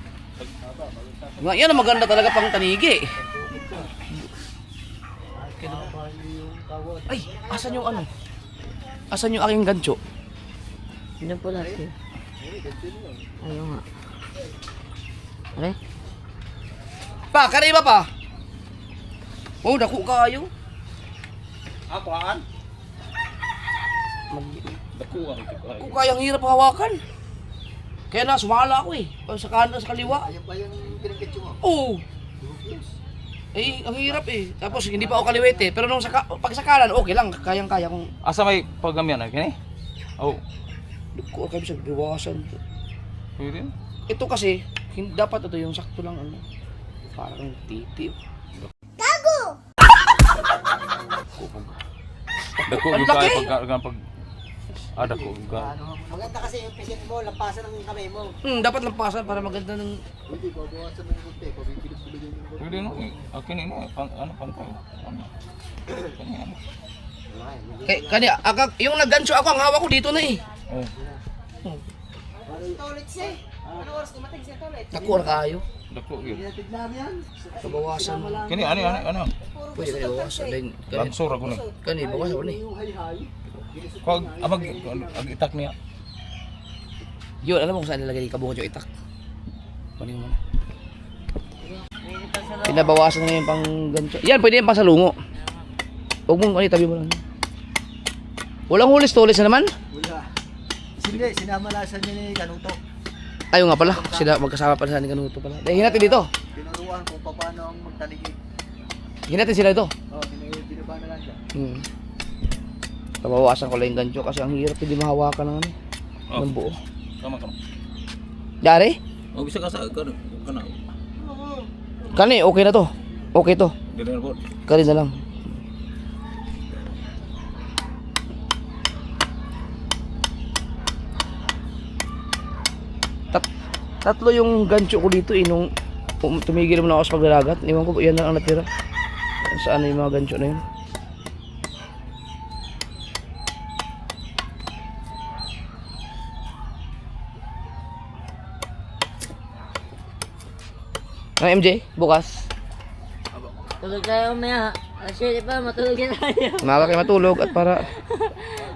Nga, yan ang maganda talaga pang tanigi. Ay, asan yung ano? Asan yung aking gancho? Ano po lahat kuya? Ayaw nga. Are? Pa, kanay ba pa? Oh, dako kayo. Ako haan? Dakuha. Kung kayang hirap hawakan. Kaya na, sumala ako eh. O, sa kanan, sa kaliwa. Ayun pa yung pinagkatyo mo. Oo. Eh, ang hirap eh. Tapos hindi pa ako kaliwete. Pero nung pag sa kanan, okay lang. Kayang-kaya kong... Asa may paggamyan na kini? Oh. Dako kayo sa biwasan. Pwede. Ito kasi, dapat ito yung sakto lang ano. Parang titi. Dako Ang yung laki! kaya pag dako yung kaya. Maganda kasi yung pisit mo, lampasan ng kamay mo. Dapat lampasan para maganda ng... Hindi, babawasan mo yung kunti. Pabibilig-bilig yung kunti. Pwede no. Akin ini ano pantay. Ano? Kanya. Kani, yung naggancho ako, ang hawak ko dito na eh. Oh. Toilet siya. Ano oras dumating siya toilet? Dako na kayo. Dako yun. Tignan yan. Kabawasan. Kini ano? Pwede kani bawasan. Kani, Lansor ako ni. kani bawasan ko ni. Kag ag itak niya. Yun, alam mo kung saan nilagay yung kabukod yung itak. Kunin mo na. Pinabawasan na yung pang gancho. Yan, pwede yung pang salungo. Huwag mong, tabi mo lang. Walang hulis-tulis na naman. Wala. Hindi, sinamalasan niya ni Kanuto. Ayaw nga pala, sila magkasama pala sa ni Kanuto pala. Dahil natin dito. Tinuruan kung paano ang magtanigi. Hinatin sila ito. Oo, binaba na lang siya. Pabawasan ko lang yung gancho kasi ang hirap hindi mahawakan ng ano. Oh. Ng buo. Kama. Dari? Oh bisa ka sa kana. Kani, okay na to. Okay to. Dili na po. Kani na lang. Tatlo yung gancho ko dito eh, nung tumigil mo na ako sa paglalagat. Iwan ko, yan lang ang natira. Saan na yung mga gancho na yun? Ang MJ, bukas. Tulog tayo umaya. Alas 7 pa, matulog na tayo. Umaga kayo matulog at para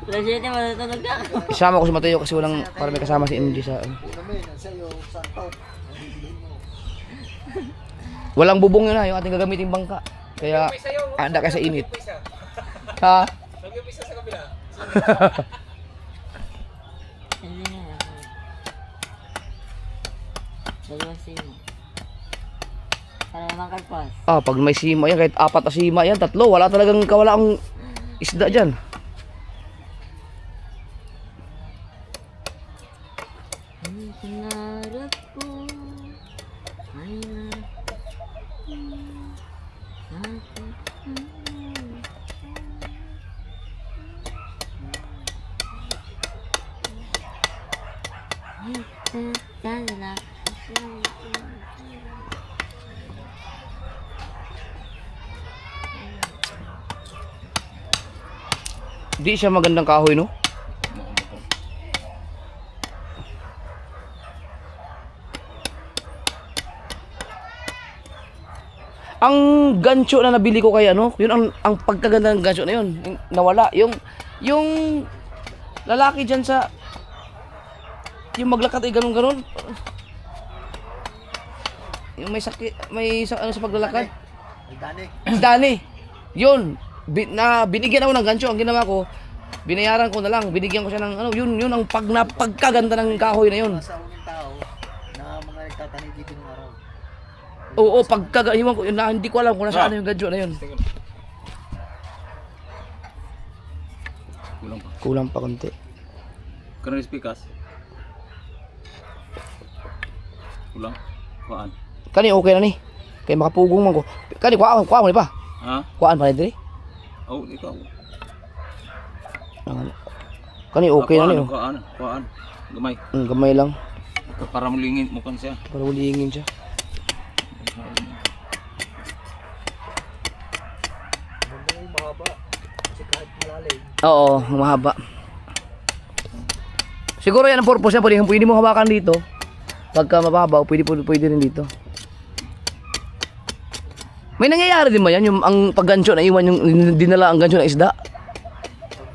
Alas 7 matutulog na ako. isama ko si Mateo kasi walang, para may kasama si MJ sa ano. Namin, nasa iyo, santo. Walang bubong yun na, yung ating gagamitin bangka. Kaya, anda kayo sa init. Ha? Hindi na ako. Dalawa sino. Para naman karpas. Pag may sima yan, kahit 4 na sima yan, 3, wala talagang kawala ang isda dyan. Ang pangarap ko ay Di siya magandang kahoy, no? Ang gancho na nabili ko kay ano, yun ang pagkaganda ng gancho na yun. Nawala. Yung lalaki dyan sa, yung maglakad ay ganun-ganun. Yung may sakit, may ano sa paglalakad. Dani. Yun. Binigyan ako ng gancho. Ang ginawa ko, binayaran ko na lang. Binigyan ko siya ng ano, yun ang pagkaganda ng kahoy na yun. Sa unang tao na mga nagtatanig dito ng araw. Oo, pagkagaiwan ko, hindi ko alam kung nasaan yung gancho na yun. Kulang pa. Kulang pa konti. Karena speakers. Kulang. Kuan. Kani okay na ni. Kay makapugong man ko. Kani kuha mo ni pa. Ha? Kuhaan pa ni diri. Oh, ikaw. Kani okay na ni. Oh. Kuan. Gamay. Gamay lang. Para mulingin mo kan siya. Para ulingin siya. Oo, mahaba. Siguro yan ang purpose niya. Pwede mo hawakan dito. Pagka mababaw, pwede rin dito. May nangyayari din ba yan? Yung ang paggancho na iwan, yung dinala ang gancho ng isda?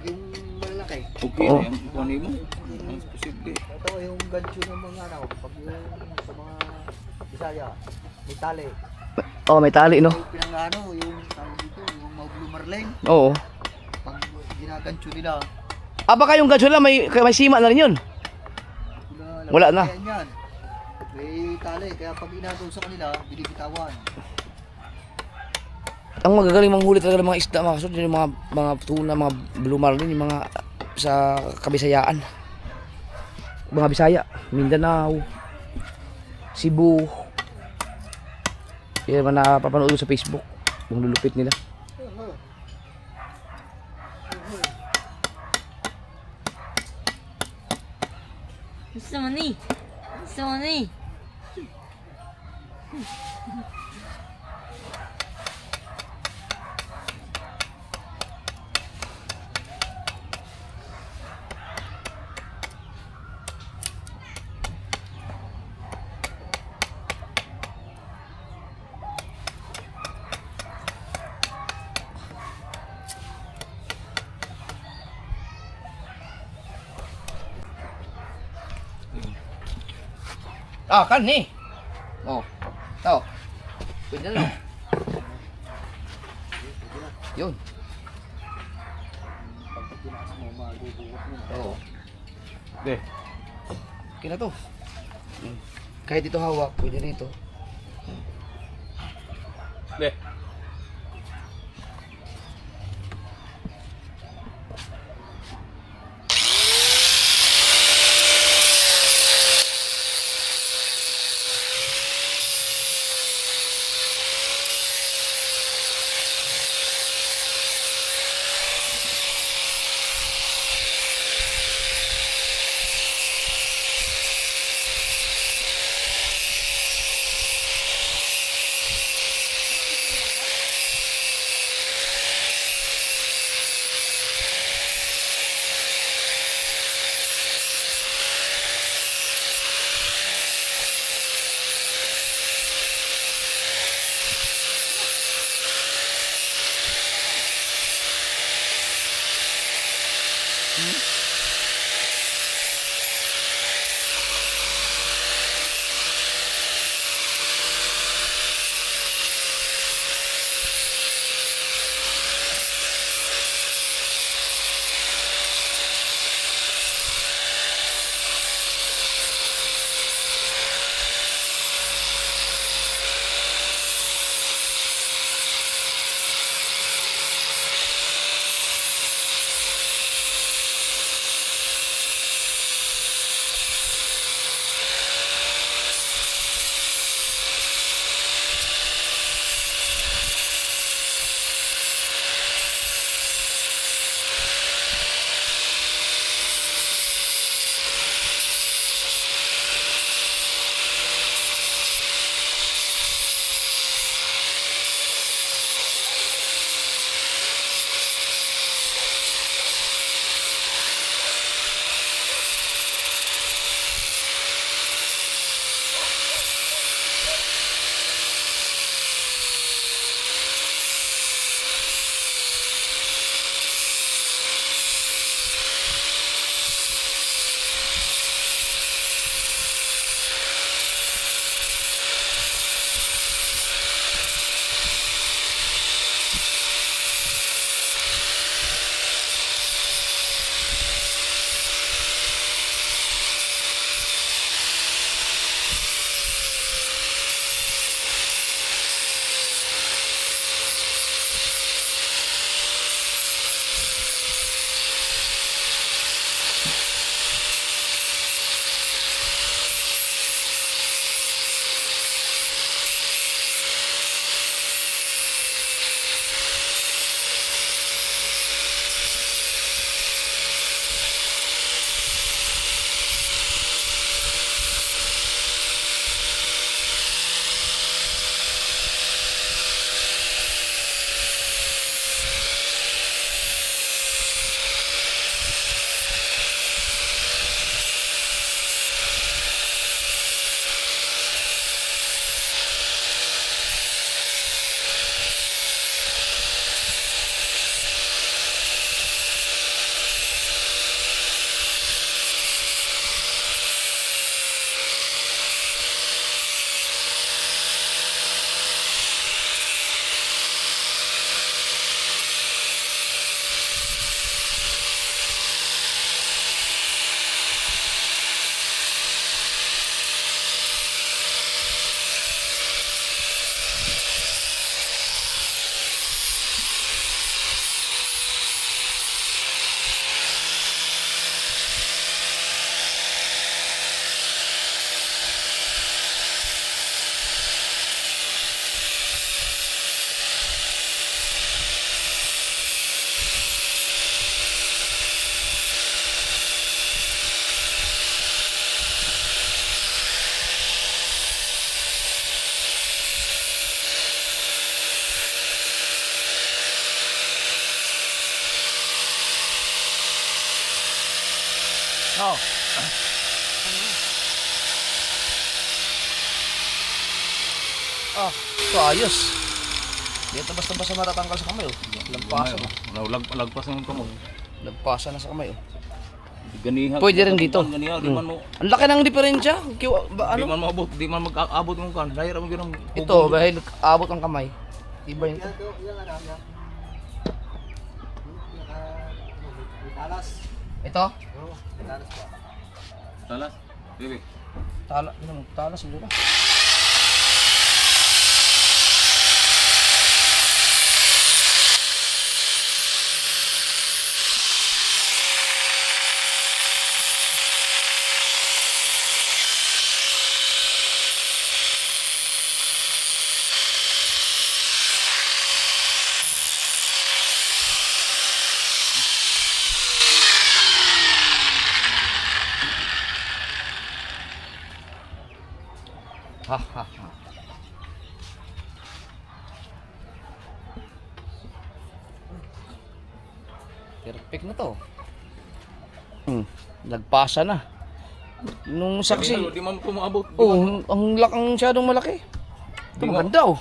Yung malalaki. Okay Oo. na yan. Kuan mo. Mas posible. Ito yung gancho ng mga ano, pag yung sa mga Bisaya, may tali. Oh, may tali, no? Yung pinangano, yung tawag dito, yung mga blue marlin. Oo. Pag ginagancho nila, Baka yung gancho lang, may sima na rin yun. Wala na. Kaya yan. May tali, kaya pag inagaw sa kanila, binibitawan. Ang magagaling manghuli talaga ng mga isda, mga kasod, yung mga tuna, mga blue marlin, yung mga sa Kabisayaan. Mga Bisaya, Mindanao, Cebu. Yan man napapanood ko sa Facebook. Yung lulupit nila. Gusto mo ni? Gusto mo ni? Kan ni. Oh. Tao. Pwede na. Yun. Oo. De. Okay na to. Kahit dito hawak, pwede dito. De. Oh. Ah, ito ayos. Dito basta-basta matatanggal sa kamay oh. Lampasan na. Lagpas ng kamo. Lampasan na sa kamay oh. Ganiha. Pwede rin dito. Ganiha, di man mo. Ang laki ng diferensya. Di Ano? man maabot, di man mag-aabot mo kan. Lahir mo ginang. Ito, dahil abot ang kamay. Iba yun. Ito? Talas. Bibi. Talas mo ba? Ha ha ha. Perfect na to. Nagpasa na. Nung saksi. Di man ko maabot. Oh, ang lakang masyadong malaki. Ito maganda oh.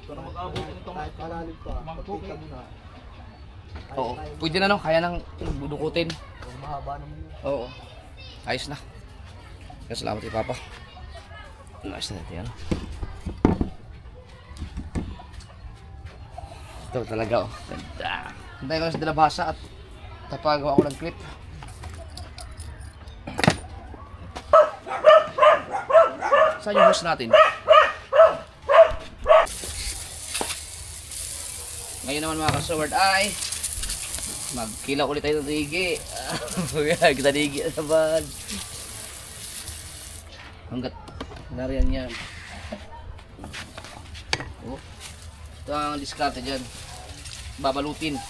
Para mag-aabot nito. Kahit malalim pa, pagkita mo na. Oo. Pwede na no, kaya nang budukutin. Mahaba naman yun. Oo. Ayos na. Kaya salamat kay Papa. Ayos na natin yan. Ito talaga oh. Ganda. Hintayin ko na sa dalabhasa at tapagawa ko ng clip. Saan yung host natin? Ngayon naman mga kasword ay magkilaw ulit tayo ng digi. Kita digi naman. Hanggat nariyan yan. Oh. Ito ang diskarte dyan. Babalutin.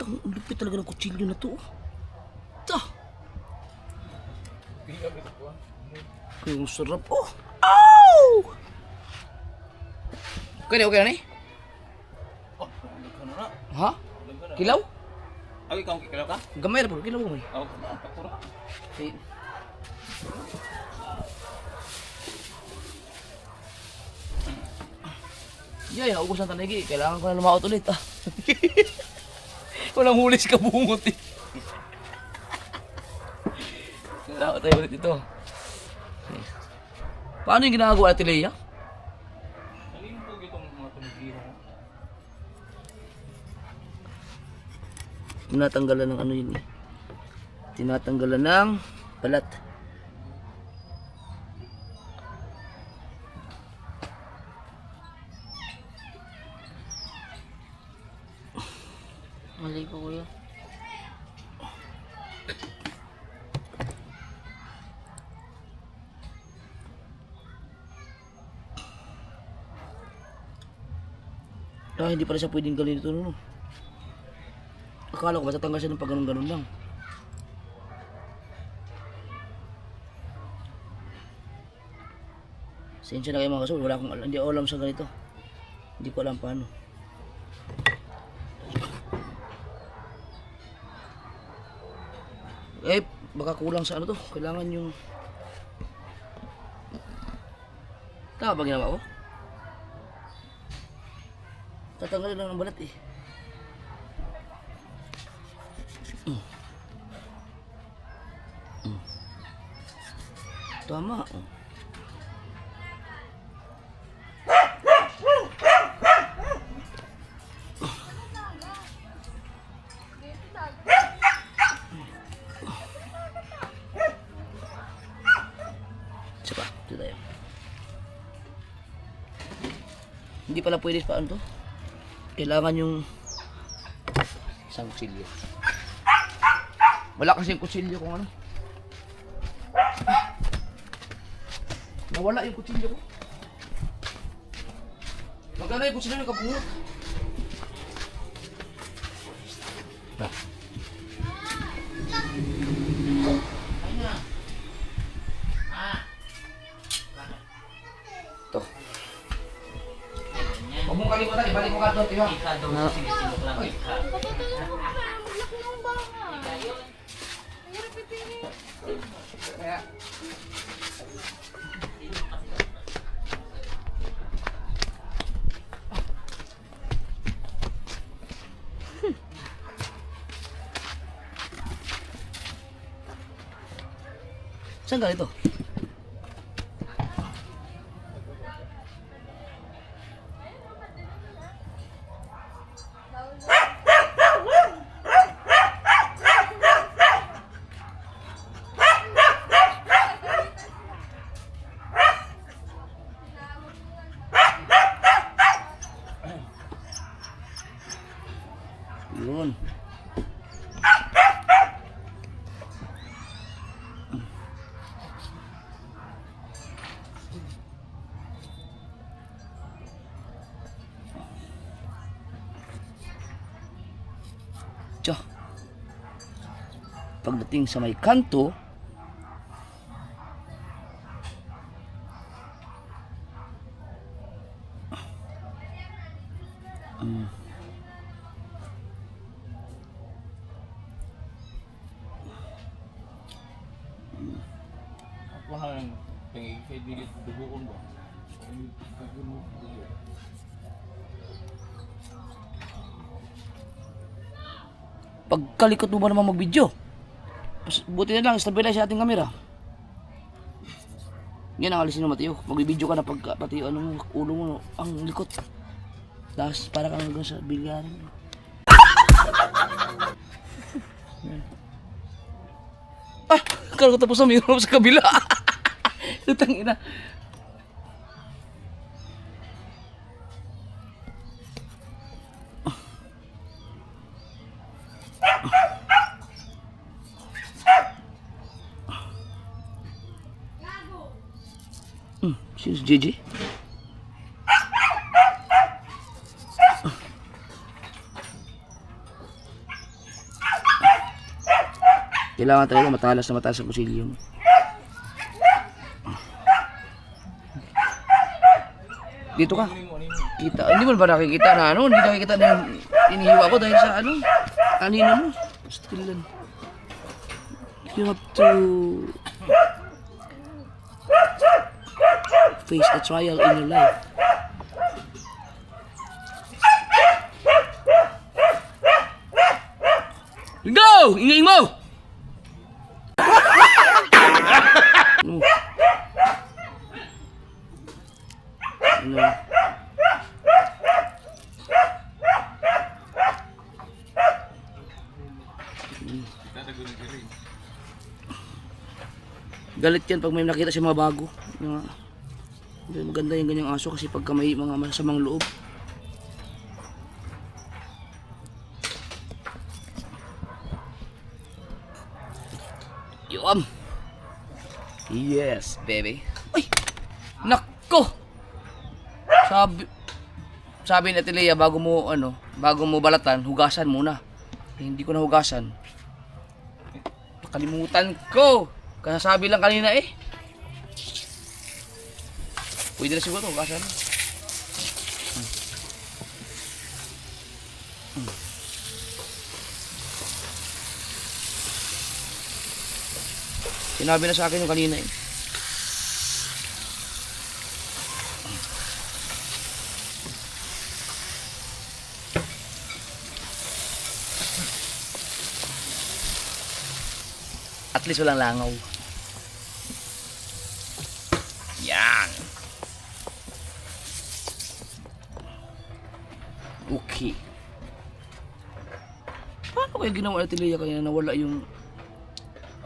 Ang lupit talaga ng kutsilyo na to. Ito. Kaya sarap. Oh! Ow! Okay na ni? Ha? Kilaw? Ay, ikaw kikilaw ka? Gamay na po. Kilaw mo eh. Ako, takura. Okay. Yeah, naubos ang tanigi. Kailangan ko na lumaot ulit. Ah. Walang huli si kabungot eh. Kailangan tayo ulit ito. Okay. Paano yung ginagawa natin, Leia? Alin po itong mga tumitira ko? Tinatanggalan ng ano yun eh. Tinatanggalan ng balat. Mali po kuya. Ah, hindi pala siya pwedeng gawin ito no. Akala ko matatanggal siya ng pag ganun lang. Sensya na kayo mga kasul, wala akong alam, hindi ako alam sa ganito. Hindi ko alam paano. Eh, baka kulang sa ano to. Kailangan yung... Tama ba ginawa ko? Tatanggalin lang ng balat eh. Tama. Siapa? Ito tayo. Hindi pala pwede pa ano to. Kailangan yung isang kutsilyo. Wala kasi yung kutsilyo kung ano. Nawala yung kutsilyo ko. Magana yung kutsilyo ng kabungot. Ito. Huwag mong kalimutan, ibalik mo ka doon, tiyo. Patutulong mo pa. Maglaki ng bahay. Hirap pipili. Saan ka ito? Yun. Tiyo. Pagdating sa may kanto, Ako na yung kay dilit duguon ba? pagkalikot mo ba naman mag-video? Buti na lang, stabilize sa ating kamera. Yan ang alisin mo, Mateo. Mag-video ka na pag pati ano mo, ulo mo, ang likot. Tapos para kang hanggang sa bilyaran. Ah! Akala ko tapos na mayroon sa kabila. Lutang ina. Sino si JJ? Kailangan talaga matalas na matalas ang kusilyo mo. Dito ka. Kita. Hindi mo ba nakikita na ano? Hindi nakikita na yung inihiwa ko dahil sa ano? Anino mo. Still lang. You have to face a trial in your life. Go! Ingay mo! Ano? Ano? Galit yan pag may nakita siya mga bago. Maganda yung ganyang aso kasi pagka may mga masasamang loob. Yum! Yes, baby. Ay! Nako! Sabi ni Ate Lea, bago mo balatan, hugasan muna. Eh, hindi ko na hugasan. Nakalimutan ko! Kasasabi lang kanina eh. Pwede na siguro, hugasan. Sinabi na sa akin yung kanina eh. At least walang langaw. Yan. Okay. Paano kaya ginawa ni Ate Lea kaya nawala yung...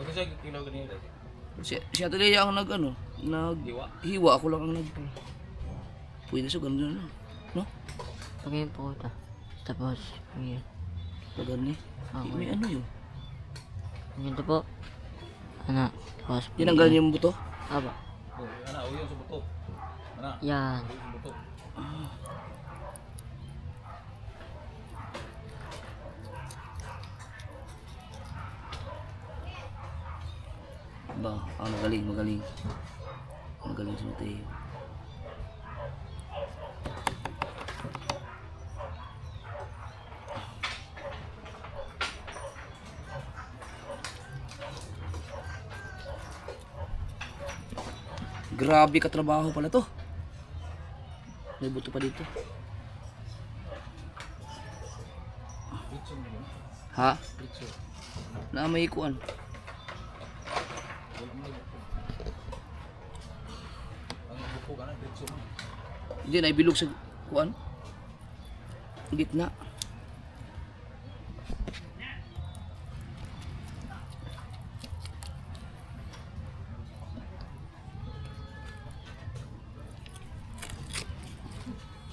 Ako siya kilaw ganito. Si Ate Lea ang naghiwa. Ako lang ang pwede sa ganun na. No? Pagyan po ito. Tapos, pagyan. Pag ganun eh. May ano yun? Pagyan ito po. Ano? Tapos, Tinanggal niya yung buto? Aba. Ana yun sa buto. Ano? Yan. Sa buto. Ba, magaling, magaling. Magaling si Mateo. Grabe katrabaho pala to. May buto pa dito. Ha? Na may ikuan. Hindi na ibilog sa kuan. Gitna.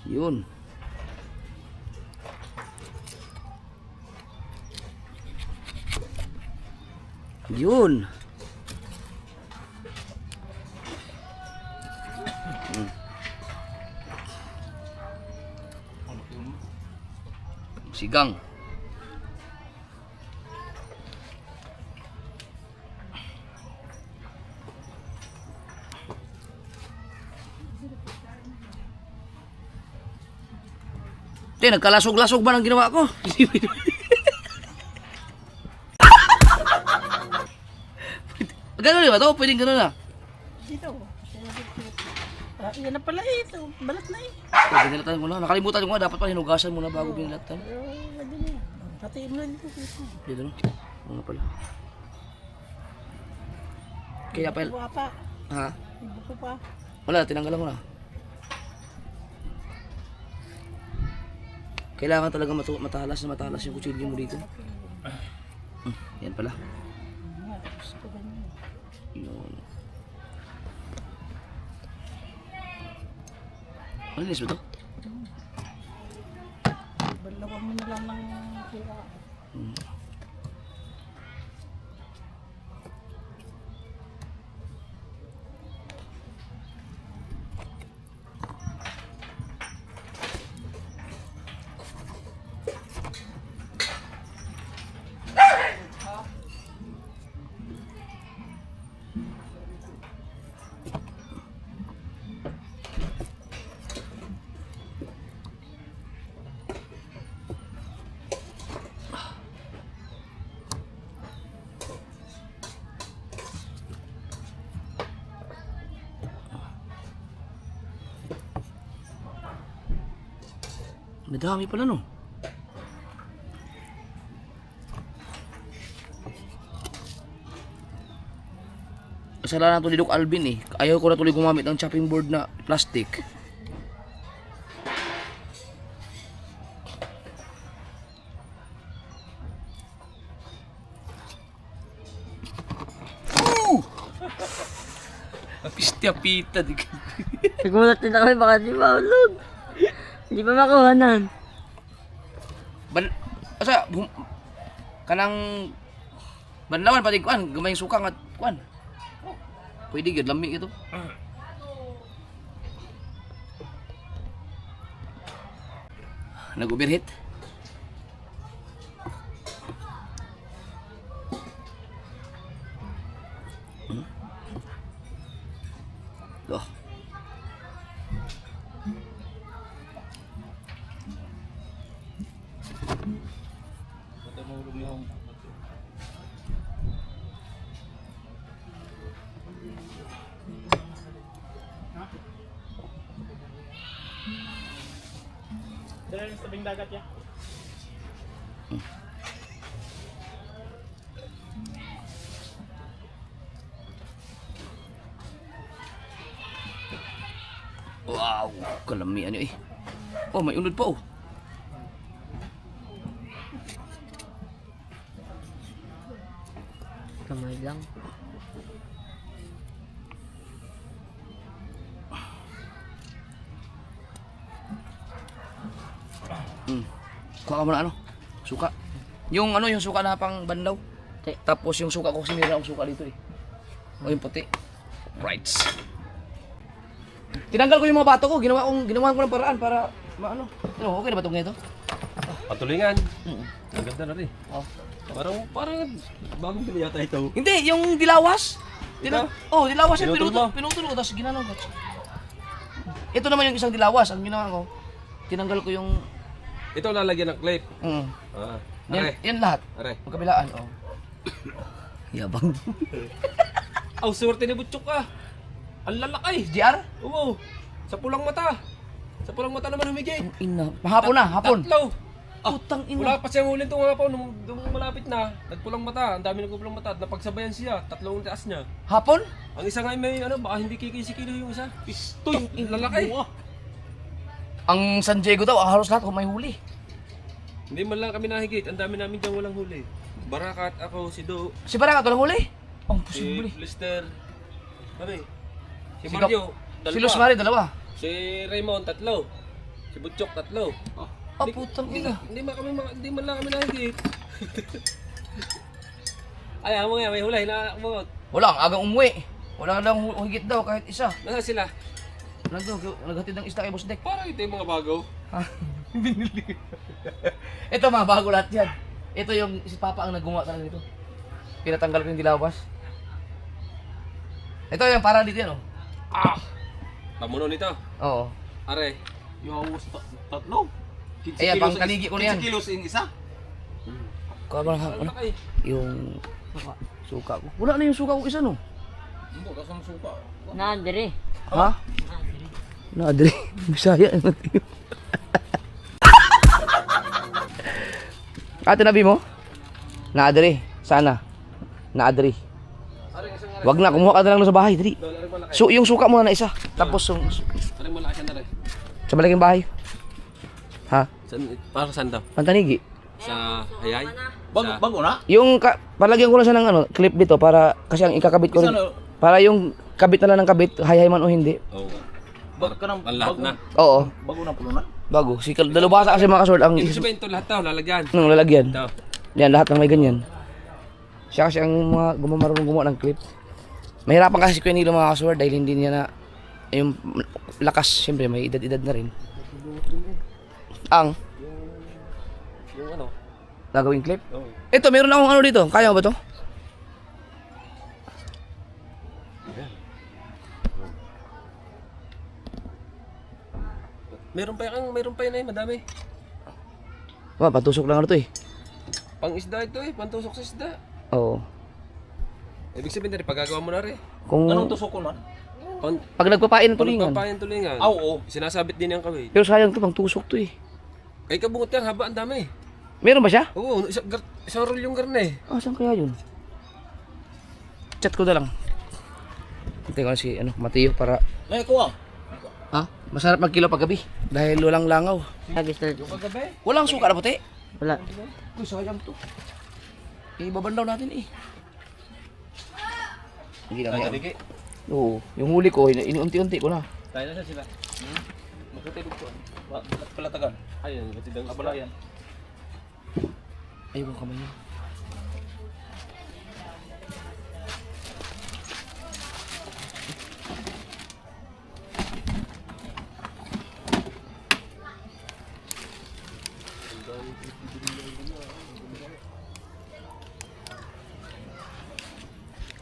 Yun. Yun. Sigang. Nagkalasog-lasog ba ng ginawa ko? Ganun di ba ito? Pwedeng ganun na. Dito. Yan na pala eh. Ito. Balat na eh. Binilatan ko na. Nakalimutan ko nga. Dapat pa hinugasan muna bago binilatan. Pwede na yan. Hatiin mo na dito. Dito no? Oo nga pala. Kaya pa. Buka pa. Ha? Buko pa. Wala, tinanggalan ko na. Kailangan talaga matalas na matalas yung kutsilyo mo dito. Yan pala. Yun. Malinis ba ito? Balawan mo na lang ng kaya. Madami pala no. Kasalanan to ni Doc Alvin eh. Ayaw ko na tuloy gumamit ng chopping board na plastic. Pistya pita. Nagulat din ako baka di maulog. Hindi pa makuhanan. Asa kanang banlawan pati kuan, gamay sukang at kuan. Pwede gyud lami ito. Nag-overheat. Loh. Dala sa tabing dagat ya. Wow, kalamian niyo eh. Oh, may unod pa oh. Kamay lang. Kuha ka mo na ano? Suka. Yung ano, yung suka na pang banlaw. Tapos yung suka ko sinira ang suka dito eh. O yung puti. Right. Tinanggal ko yung mga bato ko, ginawa ko ng paraan para maano. Ano, okay na ba itong ganito? Patulingan. Ang ganda na rin. Oh. Parang bagong pili yata ito. Hindi, yung dilawas. Dilawas yung Pinutol mo? pinutol ko, tapos ginanong ko. Ito naman yung isang dilawas, ang ginawa ko. Tinanggal ko yung... Ito lalagyan ng clip. Ah. Yan lahat. Are. Magkabilaan, oh. Yabang. Aw, swerte ni Butchok ka. Ang lalaki. GR? Oo. Sa pulang mata. Sa pulang mata naman humigit. Ang ina. Hapon na, hapon. Tatlo. Putang ina. Wala pa siyang huli itong hapon. Nung malapit na, nagpulang mata. Ang dami nagpulang mata. At napagsabayan siya. Tatlong taas niya. Hapon? Ang isa nga may baka hindi kikisi-kilo yung isa. Pistoy. Lalaki. Ang San Diego daw, halos lahat kung may huli. Hindi man lang kami nahigit. Ang dami namin dyan walang huli. Barakat, ako, si Do, Si Barakat, walang huli? Ang si posible. Lister, kami. Si Si Mario, Si Luz Mari, dalawa. Si Raymond, tatlo. Si Butchok, tatlo. Ah, putang ina. Hindi man lang kami nahigit. Ay, amo nga, may huli na kumot. Wala, ang agang umuwi. Wala lang higit daw kahit isa. Nasaan sila? Naghatid ng isda kay Boss Dek. Parang ito yung mga bago. Ito mga bago lahat yan. Ito yung si Papa ang naggumawa talaga nito. Pinatanggal ko yung dilawas. Ito yung para dito yan, oh. Pamuno nito. Oo. Are. Yung tatlo. Ayan, pang kanigi ko na yan. 15 kilos yung isa. Kuha ba Ang ano? laki. Yung suka ko. Wala na yung suka ko isa, no? Hindi, kasang suka. Nandre. Ha? Nadre. Bisaya. Ate nabi mo? Nadre. Sana. Nadre. Wag na, kumuha ka na lang sa bahay. Dali. Are malaki. So, yung suka muna na isa. Tapos yung... Are malaki na rin. Sa malaking bahay. Ha? Para saan daw? Pantanigi. Sa Hayay? Bago na? Yung palagyan ko lang siya ng ano, clip dito para kasi ang ikakabit ko rin. Para yung kabit na lang ng kabit, hayhay man o hindi. Oo. Bago ka ng Ang lahat na. Oo, Bago na puno na? bago. Si dalubhasa kasi mga kasword ang Ibig sabihin ito lahat daw, lalagyan. lalagyan. Ito. Yan, lahat ng may ganyan. Siya kasi ang mga marunong gumawa ng clip. Mahirapan kasi si Kuya Nilo mga kasword dahil hindi niya na yung lakas, siyempre may edad-edad na rin. Ang Yung ano? gagawing clip. Oo. Ito, meron akong ano dito. Kaya mo ba to? Meron pa yun madami. Patusok lang ano to eh. Pang isda ito pantusok sa isda. Oo. Ibig sabihin na rin, pagagawa mo na rin. Kung Anong tusok ko na? pag nagpapain ng tulingan. Pagpapayan tulingan. Oo. Sinasabit din yung kaway. Pero sayang to, pang tusok to eh. Ay kabungot yan, haba ang dami. Meron ba siya? Oo, isang roll yung garne. Ah, saan kaya yun? Chat ko na lang. Hintay ko na si Mateo para... Ay, kuha. Ha? Masarap magkilo pag gabi. Dahil walang langaw. Gusto. Yung kagabi. Walang suka na puti. Wala. Uy, sayang to. Ibabandaw natin eh. Hindi na kaya. Digi. Oo. Yung huli ko, iniunti-unti ko na. Tayo na siya sila. Magkatibig ko. Palatagan. Ayun, matidang Abala yan. Ayaw kong kamay niya.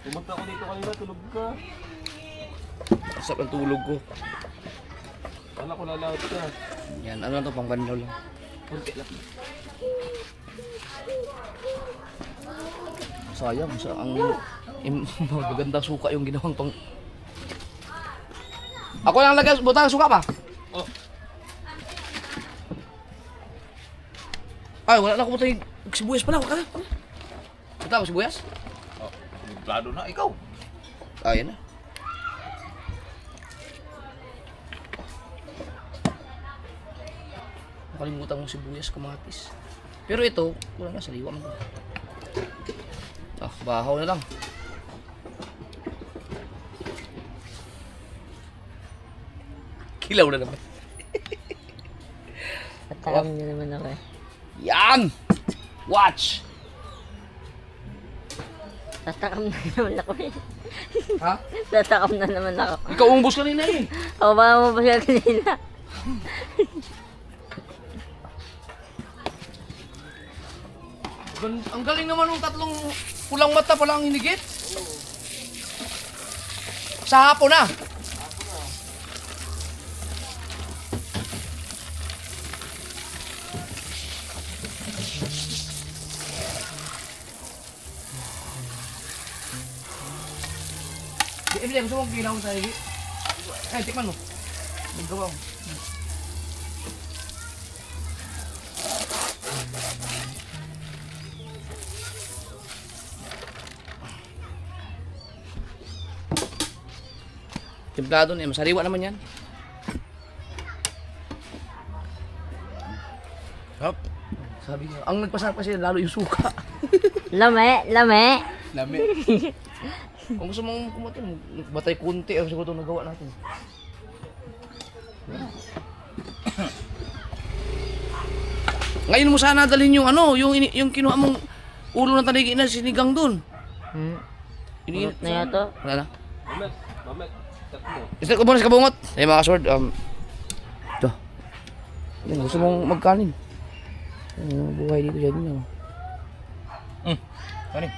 Pumunta ako dito kanina, tulog ka. Asap ang tulog ko. Kala ko lalawat ka. Yan, ano to, pang bandaw lang. Kunti lang. Sayang, magagandang suka yung ginawang pang... Ako lang lagyan, butang suka pa. Oh. Ay, wala na ako butang sibuyas pala, wala ka na. Butang ako sibuyas? Plado na ikaw. Ayan na. Nakalimutan mong sibuyas, kamatis. Pero ito, wala na, saliwa mo. Ah, bahaw na lang. Kilaw na naman. Patalam niyo naman ako eh. Yan! Watch! Tatakam na naman ako eh. Ha? Tatakam na naman ako. Ikaw umbos kanina eh. O baka mo pa siya kanina. Ang galing naman ng tatlong pulang mata pala ang hinigit. Sa hapon na. Emily, gusto mong ginaw sa higi? Eh, tikman mo. Maggawa mo. Templado na eh, masariwa naman yan. Hop. Sabi niya, ang nagpasarap kasi lalo yung suka. Lame, lame. Lami. Kung gusto mong kumatin, batay kunti ang siguro itong nagawa natin. Ngayon mo sana dalhin yung ano, yung kinuha mong ulo ng tanigi na sinigang doon. Bunot na yato. Wala na. Isip ko muna sa kabungot. Eh mga kasword, ito. Yan, gusto mong magkanin. Buhay dito dyan yun. Kanin.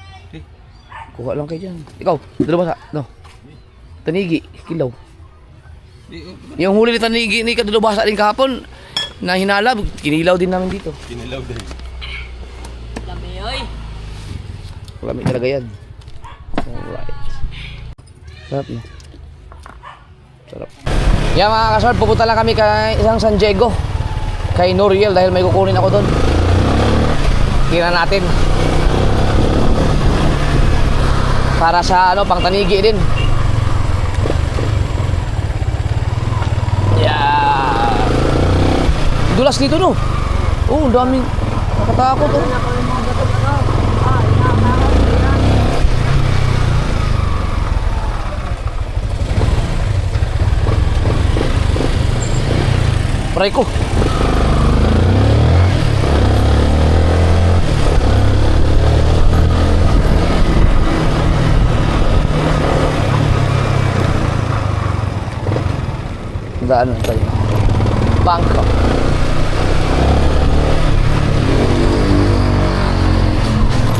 Kuha lang kayo dyan. Ikaw, dalawa sa, no. Tanigi, kilaw. Yung huli ni tanigi ni kadalubasa din kahapon na hinala, kinilaw din namin dito. Kinilaw din. Lame oy. Malamig talaga yan. Alright. Sarap no? Sarap. Yan mga kasword, pupunta lang kami kay isang San Diego. Kay Noriel dahil may kukunin ako doon. Kira natin. Para sa ano, pang tanigi din. Yeah. Dulas dito no. Oh, ang daming nakatakot oh. Pray ko. Daan na tayo. Bangkok.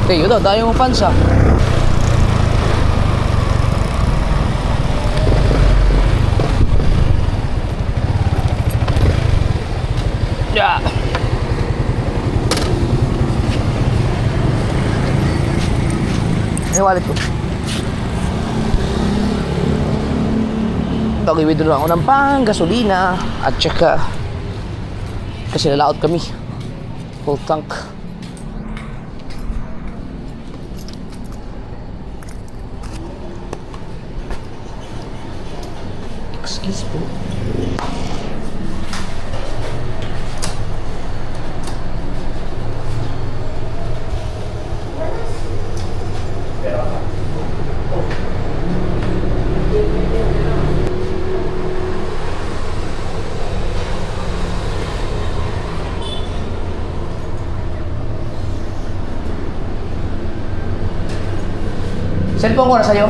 Okay, yun daw. Dahil yung pansa. Yeah. Ay, wallet ko. Pag-i-withdraw ako ng pang-gasolina at saka kasi lalaot kami. Full tank. Excuse po. Cellphone ko na sa'yo.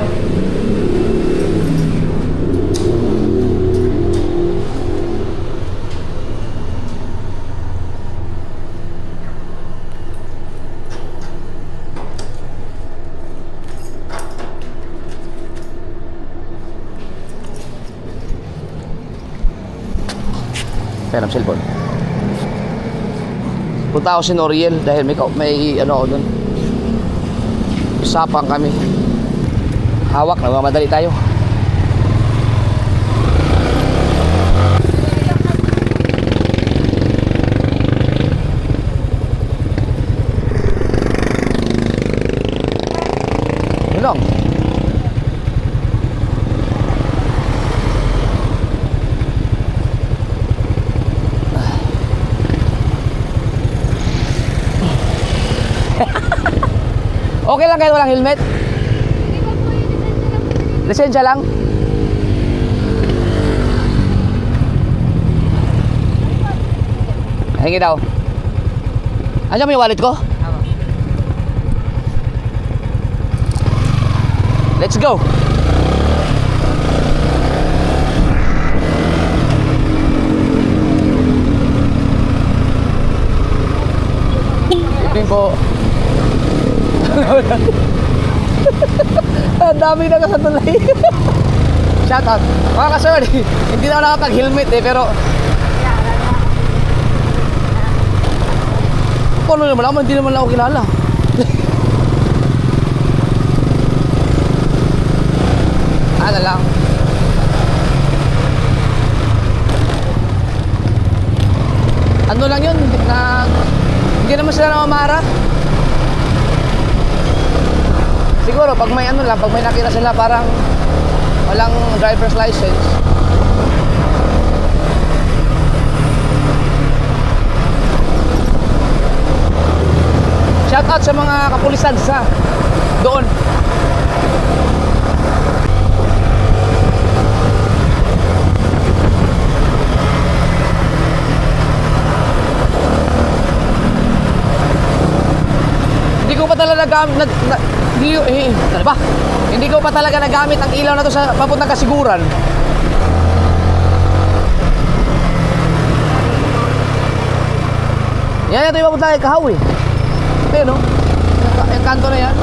Kaya ng cellphone. Punta ako si Noriel dahil may ano ako dun. Usapang kami. Hawak, nagmamadali tayo. Yun lang. Okay lang kahit walang helmet? Lisensya lang? Hingi daw. Andiyan mo yung wallet ko? Let's go! Evening po. Ang dami na sa tulay. Shout out. Mga ka-sir, hindi na ako nakapag-helmet eh, pero... Paano naman ako? Hindi naman ako kilala. Ano lang. Ano lang yun, hindi naman sila namamara. Siguro pag may ano lang, pag may nakita sila parang walang driver's license. Shout out sa mga kapulisan sa doon. Hindi ko pa talaga hindi ko pa talaga nagamit ang ilaw na to sa papuntang Kasiguran. Yan, ito yung papunta kay Kahaw eh. Ito yun, no? Yung kanto na yan.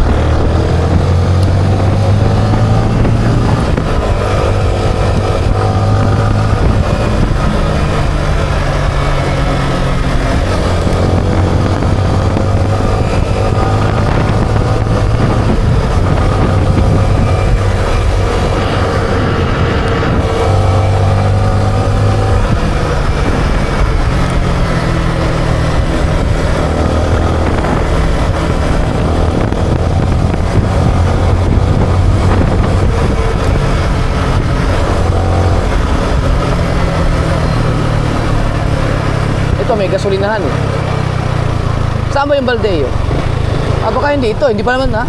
Ito may gasolinahan eh. Saan ba yung Baldeo? Baka hindi ito, hindi pa naman ha.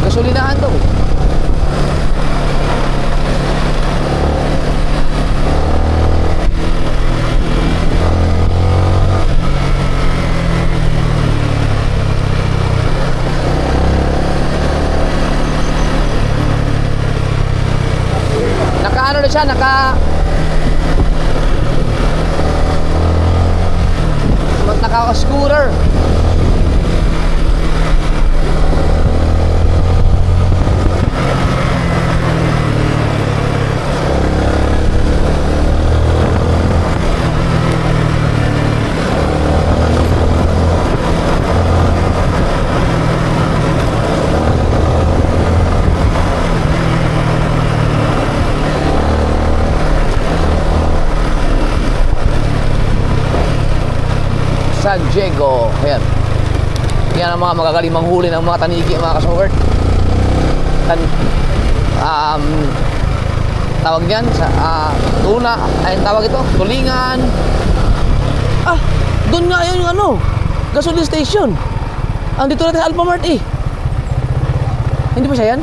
Gasolinahan daw. Naka-ano na siya, naka-scooter. San Diego. Ayan. Yan ang mga magagaling manghuli ng mga tanigi, mga kasaward. Tawag niyan sa tuna, ay tawag ito, tulingan. Doon nga yun yung ano, gasoline station. Ang dito natin sa Alphamart eh. Hindi pa siya yan?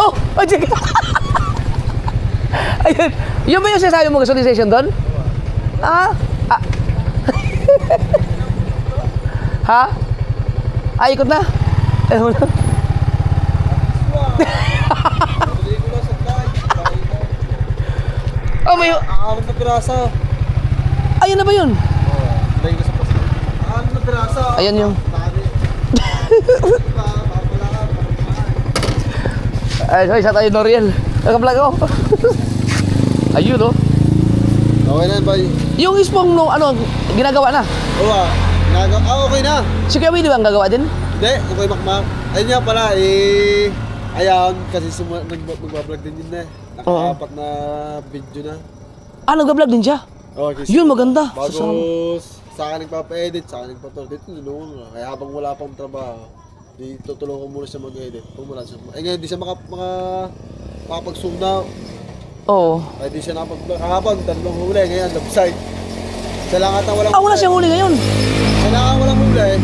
Oh! Sige! Ayun. Yun ba yung sinasabi mo gasoline station doon? Ha? Ikot na? Wala. Oh, may... Alam na pirasa. Ayun na ba yun? Dahil sa pasin. Alam na pirasa. Ayan yung... Ay, sa tayo Noriel. Nakablog ako. Ayun, oh. Okay na ba? Yung ispong nung ano, ginagawa na. Oo okay na. Si Kuya Willie ba ang gagawa din? Hindi, okay makmak. Ayun nga pala, ayan, kasi magbablog din yun Naka-apat na video na. Nag-vlog din siya? Okay, Yun, maganda. bago sa akin nagpapa-edit, sa akin nagpapa-edit, dito nilungan nga. Kaya habang wala pang trabaho, tutulungan ko muna siya mag-edit. Kung wala siya, ngayon, di siya makapag-zoom na. Oo. Ay, di siya nakapag-vlog. Kahapon, 3 huli, ngayon, left side. Siya lang ata walang Wala siyang huli ngayon. Siya lang ang walang huli.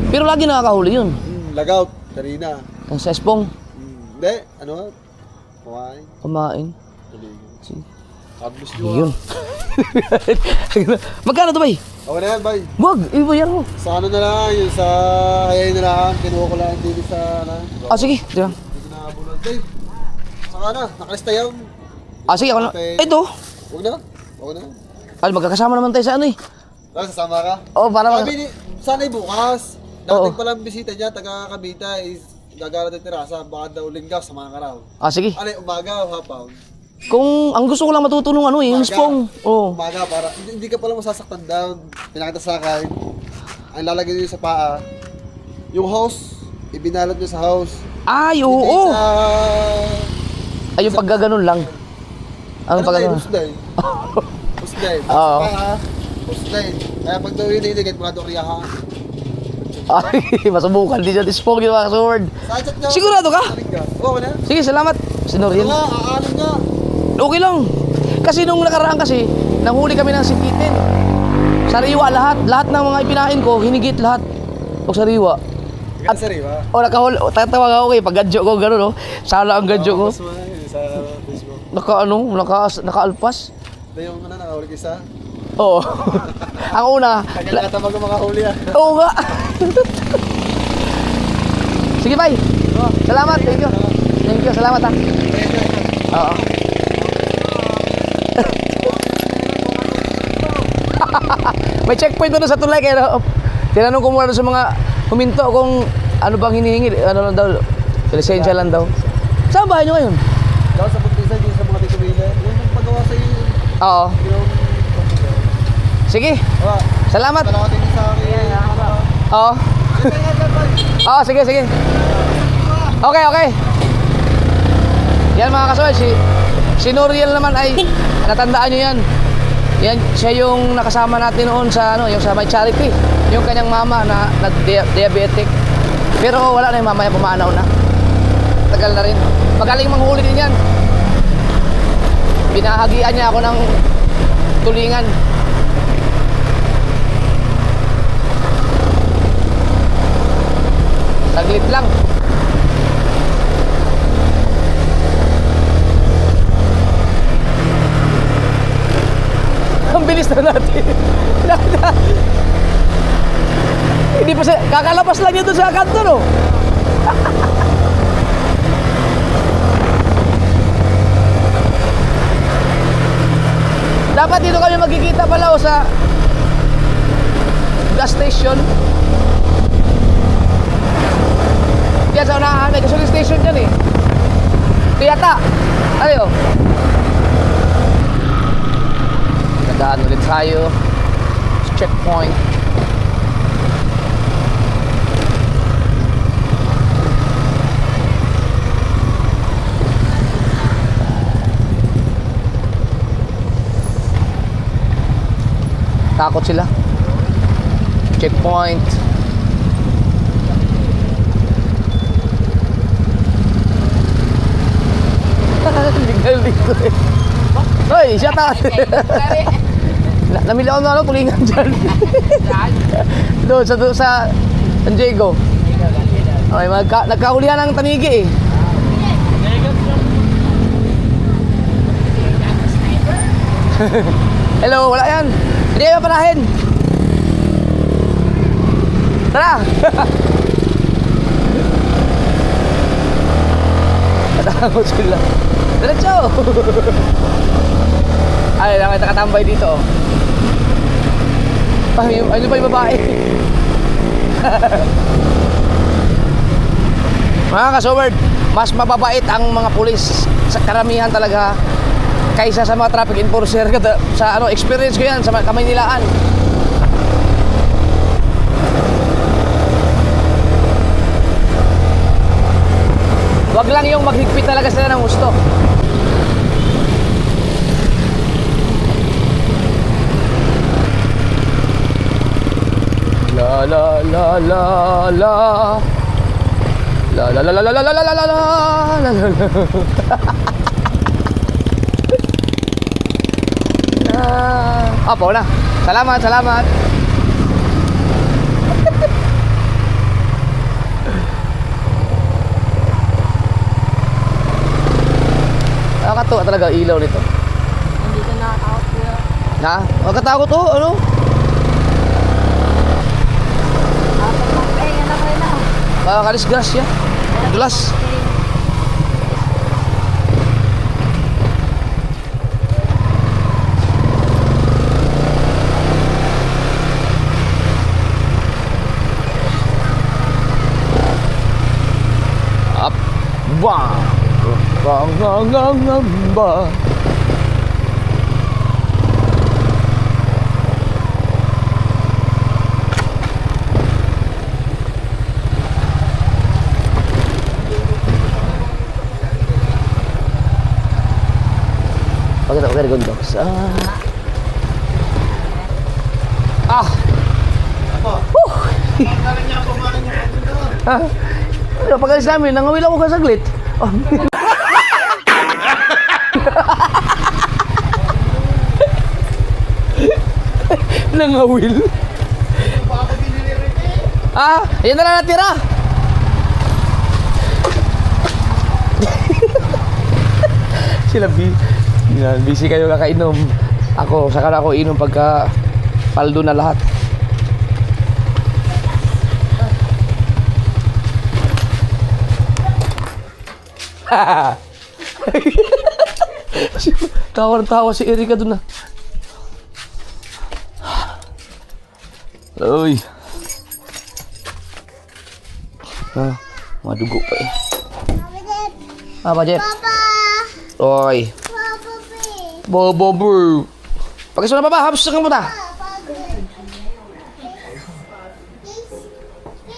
Pero lagi nakakahuli yun. Lagout, kanina. Ang sa espong. Hindi, ano? Kumain. Kumain. Tuligo. Sige. Abis nyo. Yun. Magkano to, bay? Okay na yan, bay. Wag, ibayan mo. Sa ano na lang, yung sa hayay na lang, kinuha ko lang dito sa ano. Ah, sige. Diyan. Dito na bulan. Bay, saka na, nakalista yan. Ah, sige, ako na. Ito. Huwag na, okay na. Ay, magkakasama naman tayo sa ano eh. Tara, sasama ka. Oh, para Sabi ni, sana'y bukas. Oo. Dating palang bisita niya, taga Cavite, is gagara ng terasa, baka daw linggaw, sama ka raw. Ah, sige. Ano, umaga o hapon? Kung ang gusto ko lang matutunong ano eh, yung spong. Oh. Umaga para, hindi ka pala masasaktan down. Pinakita sa akin, ang lalagay niyo sa paa, yung hose, ibinalot niyo sa hose. Ay, Hindi oo. sa... Ay, yung paggaganon lang. Ang Ano tayo, paggaganon. husday? Husday. Oo. Sa paa, husday. Kaya pag daw yun iligit, mga daw riyahan. Ay, masubukan din dyan. Spong yung mga sword. Sa chat niya. Sigurado ka? Oo, wala. Sige, salamat. Sinuriel. Nga, aanin nga. Okay lang. Kasi nung nakaraan kasi, nahuli kami ng sikitin. Sariwa lahat. Lahat ng mga ipinain ko, hinigit lahat. O sariwa. At sa riba. O nakahuli, tatawag ako kay pag gadyo ko, gano'n, no? Sala ang gadyo ko. Sa Facebook. Nakaalpas. Na yung ano, nakahuli ka isa. Oo. Ang una, Kanya nakatamag ang makahuli ah. oo nga. Sige, bye. Salamat, thank you. Thank you, salamat ha. Oo. May checkpoint doon sa tulay kaya tinanong ko muna doon sa mga huminto kung ano bang hinihingi, ano lang daw, lisensya lang daw. Saan bahay nyo ngayon? Daw sa Puntisa, yung sa mga tituwila. Yung paggawa sa iyo. Oo. Yung... Sige, Wala. salamat. Dalawa din sa akin. Oo. Oo, sige, sige. Okay, okay. Yan mga kasoy, si Noriel naman ay natandaan nyo yan. Yan, siya yung nakasama natin noon sa ano, yung sa may charity. Yung kanyang mama na nag-diabetic. Pero wala na yung mama niya, pumanaw na. Tagal na rin. Magaling manghuli din yan. Binahagian niya ako ng tulingan. Saglit lang. Ang bilis na natin. Hindi pa siya, kakalabas lang yun doon sa kanto, no? Dapat dito kami magkikita pala o sa gas station. Diyan sa unahan, may gasoline station dyan eh. Ito yata. Ano yun? Nadaan ulit tayo sa checkpoint. Takot sila. Checkpoint. Galing ko eh. Hoy, shout out. Namili ako ng ano, tulingan dyan. Doon sa San Diego. Okay, nagkahulihan ng tanigi eh. Hello, wala yan. Hindi kayo panahin. Tara. Natakot sila. Diretso. Ay, lang nakatambay dito. Ay, ano pa yung babae? Mga kasoward, mas mababait ang mga pulis sa karamihan talaga kaysa sa mga traffic enforcer. Sa ano, experience ko yan sa Kamaynilaan. Wag lang yung maghigpit talaga sila ng gusto. La la la la la la la la la la la la la la la Apo na. Salamat, salamat. Nakakatuwa talaga ilaw nito. Nandito na Ha? Magkatakot oh, ano? Pahinga na kayo na. Makakalis-gas ya. Glass. Up. Bang. Bang bang bang bang bang. Okay, go dogs. Ah. Ah. Ano, pag-alis namin, nangawil ako kasaglit. Oh. Nangawil. Ah, ayan na lang natira. Sila busy kayo kakainom. Ako, saka na ako inom pagka paldo na lahat. Tawa ng tawa si Erika dun na. Uy. Ah, madugo pa eh. Apa, Jet? Oy. Bobo bro. Pakai suara apa? Habis kamu dah.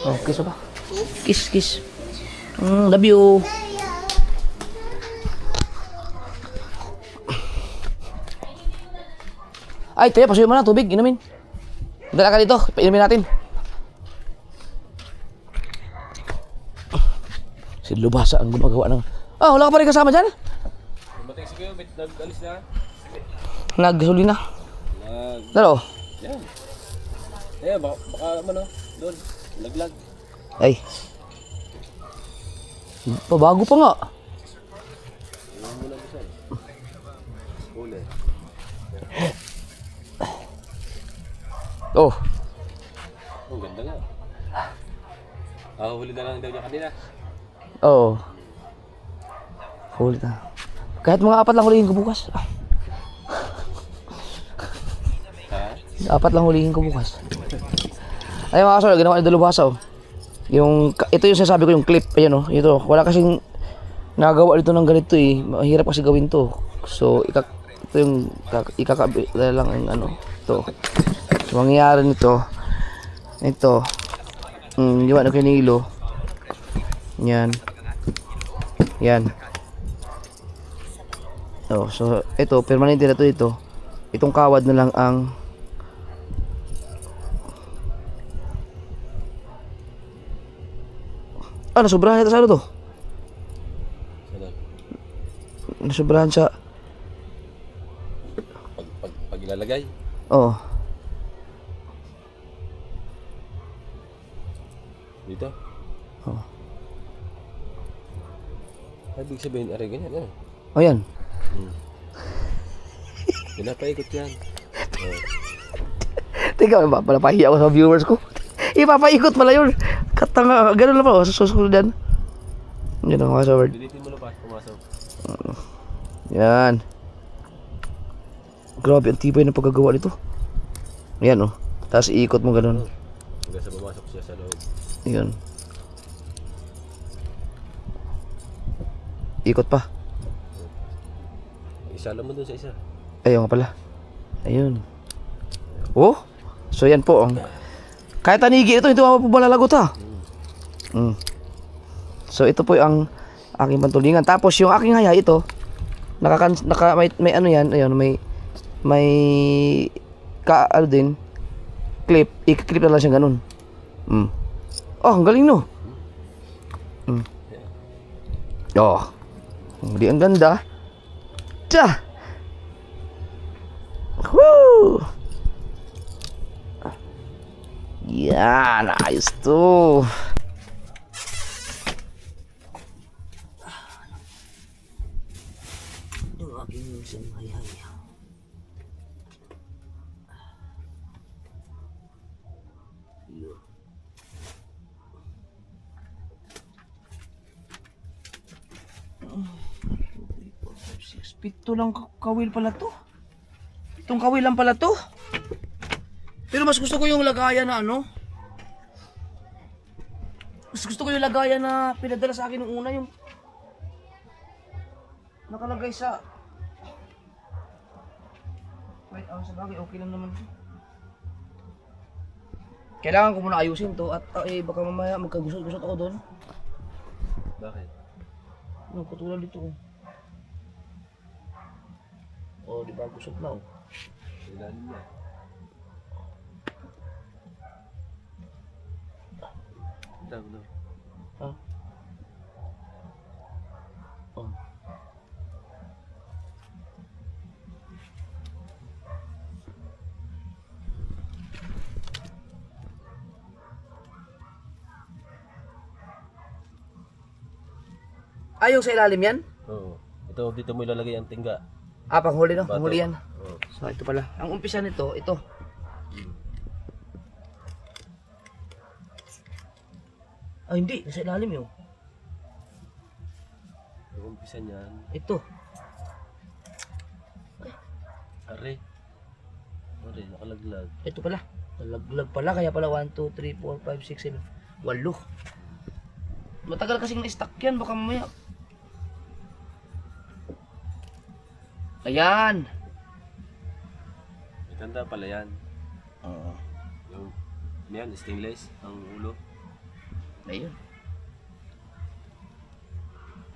Oh, kiss apa? Kiss. Love you. Ay, Taya, pasuyin mo na tubig, inumin. Dala ka dito, inumin natin. Si Lubasa ang gumagawa ng... Ah, wala ka pa rin kasama dyan? Batik sige, nag-alis na. Naghuli na. Dalo. Yan. Eh, baka ano, doon, laglag. Ay. Pabago pa nga. Huli. Oh. Ang ganda nga. Huli na lang daw niya kanina. Oo. Huli na. Kahit mga 4 lang hulihin ko bukas. Ha? 4 lang hulihin ko bukas. Ay mga kasol, ginawa ni Dalubasa oh. Ito yung sinasabi ko, yung clip. Ayan oh, ito. Wala kasing nagawa dito ng ganito eh. Mahirap kasi gawin to. So, ito yung ikakabit lang ang ano. Ito. So, mangyayari nito. Ito. Gawa na kay Nilo. Yan. Yan. Oh, so ito permanente na to ito. Itong kawad na lang ang nasobrahan ito sa ano to? Nasobrahan sa Pag ilalagay. oh. Dito. Oh. Ay, ibig sabihin, aray ganyan, ano? Oh yan. Pinapaikot yan. Teka, palapahiya ako sa viewers ko. Ipapaikot pala yun. Katanga, ganun lang pa. Susunod yan. Yan ang password. Dilitin mo na pa, pumasok. Yan. Grabe, ang tibay ng paggagawa nito. Yan oh. Tapos iikot mo ganun. Hanggang sa pumasok siya sa loob. Yan. Ikot pa. Isala mo dun sa isa. Ayun nga pala. Ayun. Oh. So yan po ang kahit tanigi ito, hindi mo po malalagot ha. So ito po ang aking pantulingan. Tapos yung aking haya ito, may ano yan, ayun, may ano din clip, i-clip na lang siya ganun. Oh, ang galing no. Oh. Hindi ang ganda. Tsa. Woo! Yan, ayos to. Yung aking sanghay-haya. Pito lang kawil pala to. Itong kawil lang pala to. Pero mas gusto ko yung lagayan na ano. Mas gusto ko yung lagayan na pinadala sa akin nung una, yung nakalagay sa... Wait, sa bagay, okay lang naman to. Kailangan ko muna ayusin to at baka mamaya magkagusot-gusot ako doon. Bakit? Ano, katulad dito ko. Oh, di ba gusot na oh. Ilalim na. Daw. Ha? Oh. Yung sa ilalim yan? Oo. Ito, dito mo ilalagay ang tingga. Panghuli no? Bato. Panghuli yan. Oo. So, ito pala. Ang umpisa nito, ito. Hindi. Nasa ilalim yun. Ang umpisa niyan. Ito. Are. Are, nakalaglag. Ito pala. Nalaglag pala. Kaya pala 1, 2, 3, 4, 5, 6, 7, 8. Matagal kasing na-stuck yan. Baka mamaya. Ayan. May tanda pala yan. Oo. Yung, yan, stainless, ang ulo. Ayun.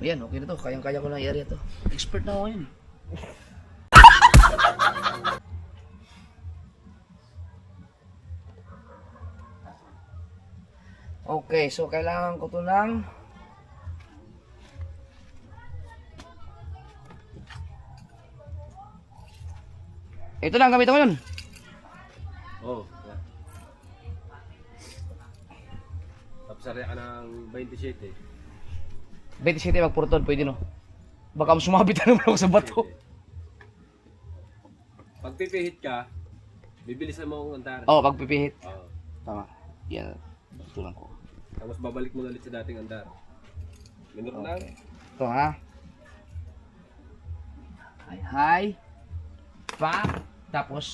Ayan, okay na to. Kayang-kaya ko na i-area to. Expert na ako yun. Okay, so kailangan ko to ng ito na ang gamit ko yun. Oo. Yan. Tapos area ka ng 27. 27 magpurtod, pwede no. Baka sumabit na naman ako sa bato. Pag pipihit ka, bibilisan mo ang andar. Oo, pagpipihit. Oo. Tama. Yan. Ito lang ko. Tapos babalik mo na ulit sa dating andar. Minute lang. Ito ha. Hi. Pa. Tapos,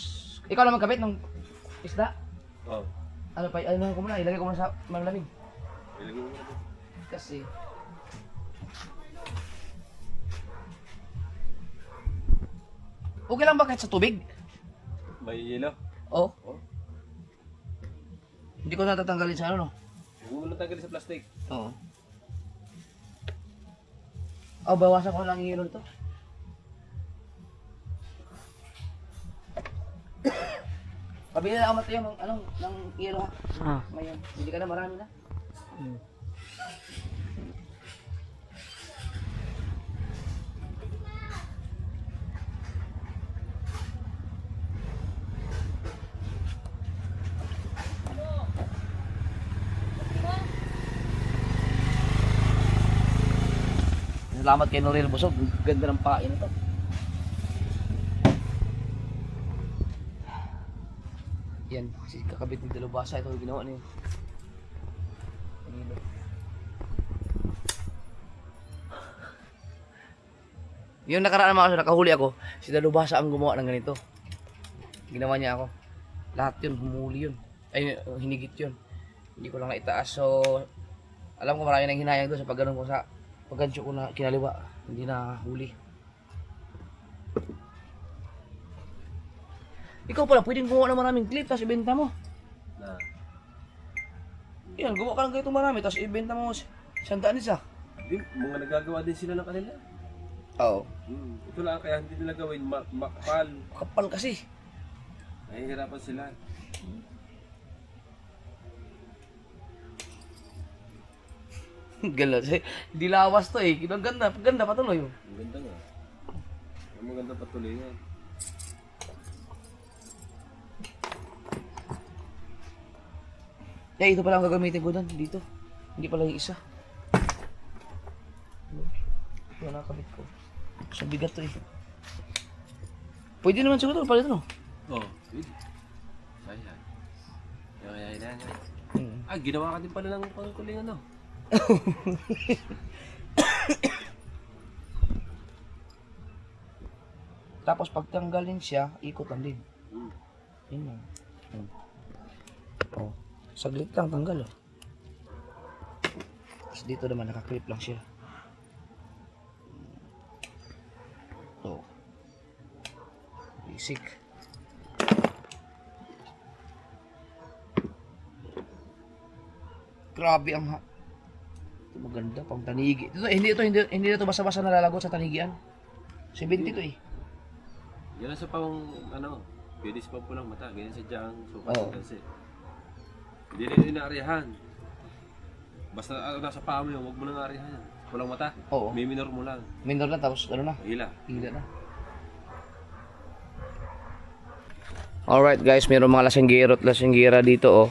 ikaw naman kabit ng isda. Oo. Ano pa, ano ko muna, ilagay ko muna sa malamig. Ilagay mo na. Kasi, okay lang ba kahit sa tubig? May yelo. Oo. Oo. Hindi ko natatanggalin sa ano, no? Huwag mo na tanggalin sa plastic. Oo. Bawasan ko lang yung yelo nito. Pabili na ako matayo ng, ng yelo ha. Ngayon, hindi ka na marami na. Salamat kay Norel Busog. Ganda ng pain ito. Yan, si kakabit ni Dalubasa. Ito yung ginawa niya. Yung nakaraan naman ako, nakahuli ako, si Dalubasa ang gumawa ng ganito. Ginawa niya ako. Lahat yun, humuli yun. Ay, hinigit yun. Hindi ko lang naitaas. So, alam ko marami nang hinayang doon sa pagganon ko sa paggancho ko na kinaliwa. Hindi na huli. Ikaw pala, pwedeng gumawa ng maraming clip, tapos ibenta mo. Na. Yan, gumawa ka ng ganito marami, tapos ibenta mo 100 isa. Di, mga nagagawa din sila ng kanila. Oo. Ito lang kaya hindi nila gawin makapal. Kapal kasi. Nahihirapan sila. Gala, hindi lawas to eh. Ang ganda, ganda patuloy. Ang ganda nga. Ang maganda patuloy nga. Ito pala ang gagamitin ko doon, dito. Hindi pala yung isa. Ito nakakabit ko. Sa bigat to eh. Pwede naman siguro pala ito no? Oo. Pwede. Ayan. Ayan. Ah, ginawa ka din pala ng pangkuling ano. Tapos pag tanggalin siya, ikot lang din. Yun lang. Oh, saglit lang tanggal oh. Tapos dito naman nakaklip lang siya. Oh. Basic. Grabe ang ito maganda pang tanigi. Hindi ito basta-basta nalalagot sa tanigian. 70 to eh. Yan sa pang, ano, pwede sa pampulang mata, ganyan sa diyang, sukat Oo. kasi. Hindi rin inaarihan. Basta nasa paa mo yun, huwag mo nang aarihan. Pulang mata, Oo. may minor mo lang. Minor na tapos ano na? Hila. Hila na. Alright guys, mayroong mga lasinggero at lasinggera dito oh.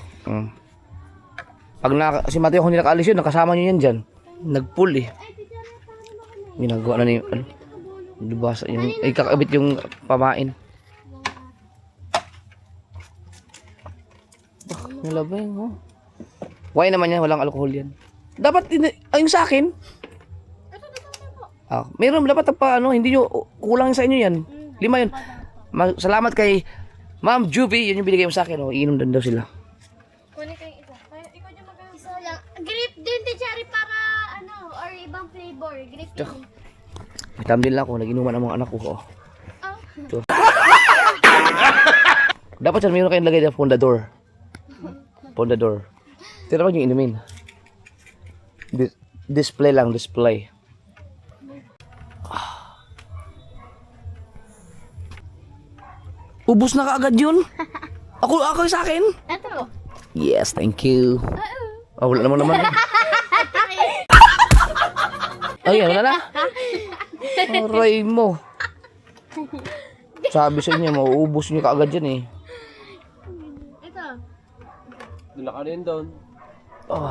Pag si Mateo kung hindi nakaalis yun, nakasama nyo yan dyan. Nag-pull eh. Ginagawa na niyo. Ano? Lubasa yung, kakabit yung pamain. Bah, nalabay oh. Why naman yan, walang alcohol yan. Dapat, yung sa akin. Meron dapat pa ano, hindi nyo, kulang sa inyo yan. 5 yun. Salamat kay Ma'am Juvie, yun yung binigay mo sa akin. Oh. Iinom din daw sila. Kunin kayo isa. Kaya ikaw dyan magkakaroon. Isa lang. Grape din, Cherry, para ano, or ibang flavor. Grape din. May din lang ako, nag-inuman ang mga anak ko. Oh. Ito. Dapat yan, mayroon kayong lagay dyan, pondador. Pondador. Tira ba yung inumin? Display lang, display. Ubus na kaagad yun? Ako sa akin? Ito. Yes, thank you. Wala naman. Ay, wala na. Aray mo. Sabi sa inyo, mauubos nyo kaagad yan eh. Ito. Doon naka rin doon. Oh.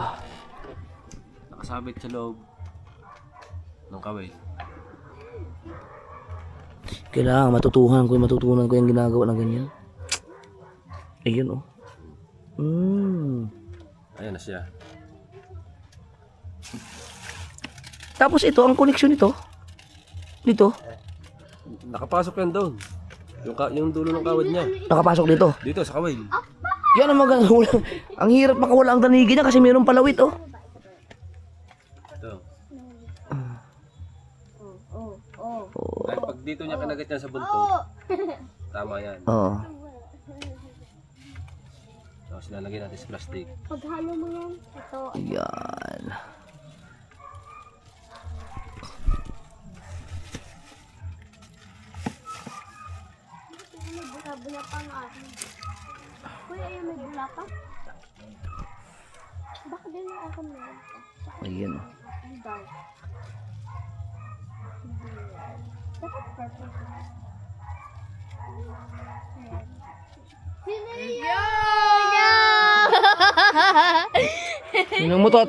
Nakasabit sa loob ng kaway. Kailangan matutunan ko yung ginagawa ng ganyan. Ayun oh. Ayan na siya. Tapos ito, ang koneksyon nito. Dito. Nakapasok yan doon. Yung dulo ng kawad niya. Nakapasok dito. Dito sa kaway. Yan ang maganda. Ang hirap makawala ang tanigi niya kasi mayroong palawit oh. Ito. Dahil pag dito niya kinagat yan sa buntot, tama yan. Oo. Tapos lalagyan natin sa plastic. Paghalo mo yan. Ito. Yan. May bula-bula pa nga. Kuya, ayun may bula pa. Baka din yung ako meron pa. Ayan. Ang daw. Dapat purple. Sinaya! Yung mutot.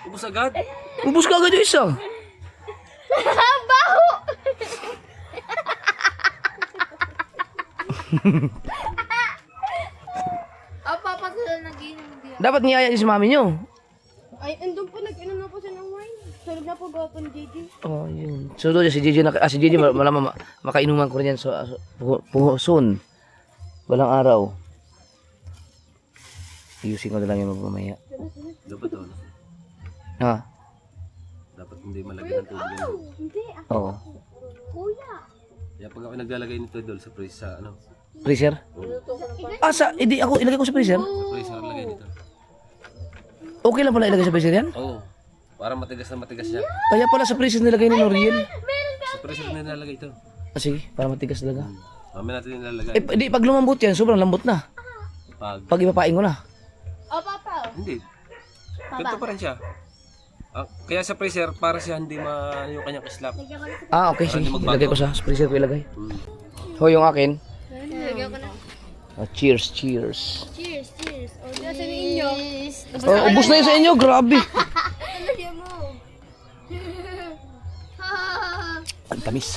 Ubus agad? Ubus ka agad yung isa. Baho! Papasala nag-inom diyan. Dapat niyaya niyo si mami niyo. Ay, andun po, nag-inom na po siya ng wine. Sarap na po gawin, JJ. Oh, yun. So, si Gigi, si Gigi, malamang makainuman ko rin yan soon. Walang araw. Ayusin ko na lang yung mamaya. Dapat doon. Ha? Dapat hindi malagyan ng tubig. Yan. Hindi, Oo. kuya. Kaya pag ako naglalagay nito doon sa freeze sa ano, Freezer? Hindi ako ilagay ko sa freezer. sa freezer lagay nito. Okay lang pala ilagay sa freezer yan? Oo. Para matigas na matigas siya. Kaya pala sa freezer nilagay ni Noriel. Sa freezer na nilalagay ito. Sige, para matigas talaga. Mamaya natin nilalagay. Di, pag lumambot yan, sobrang lambot na. Pag ipapain ko na. O, papa. Hindi. Ganito pa rin siya. Kaya sa freezer, para siya hindi yung kanyang kislap. Okay, sige. Ilagay ko sa freezer ko ilagay. So, yung akin. Lagyan ko na. Cheers. Cheers. O, nasa ninyo. Ubus na yun sa inyo, grabe. Lagyan mo. Ang tamis.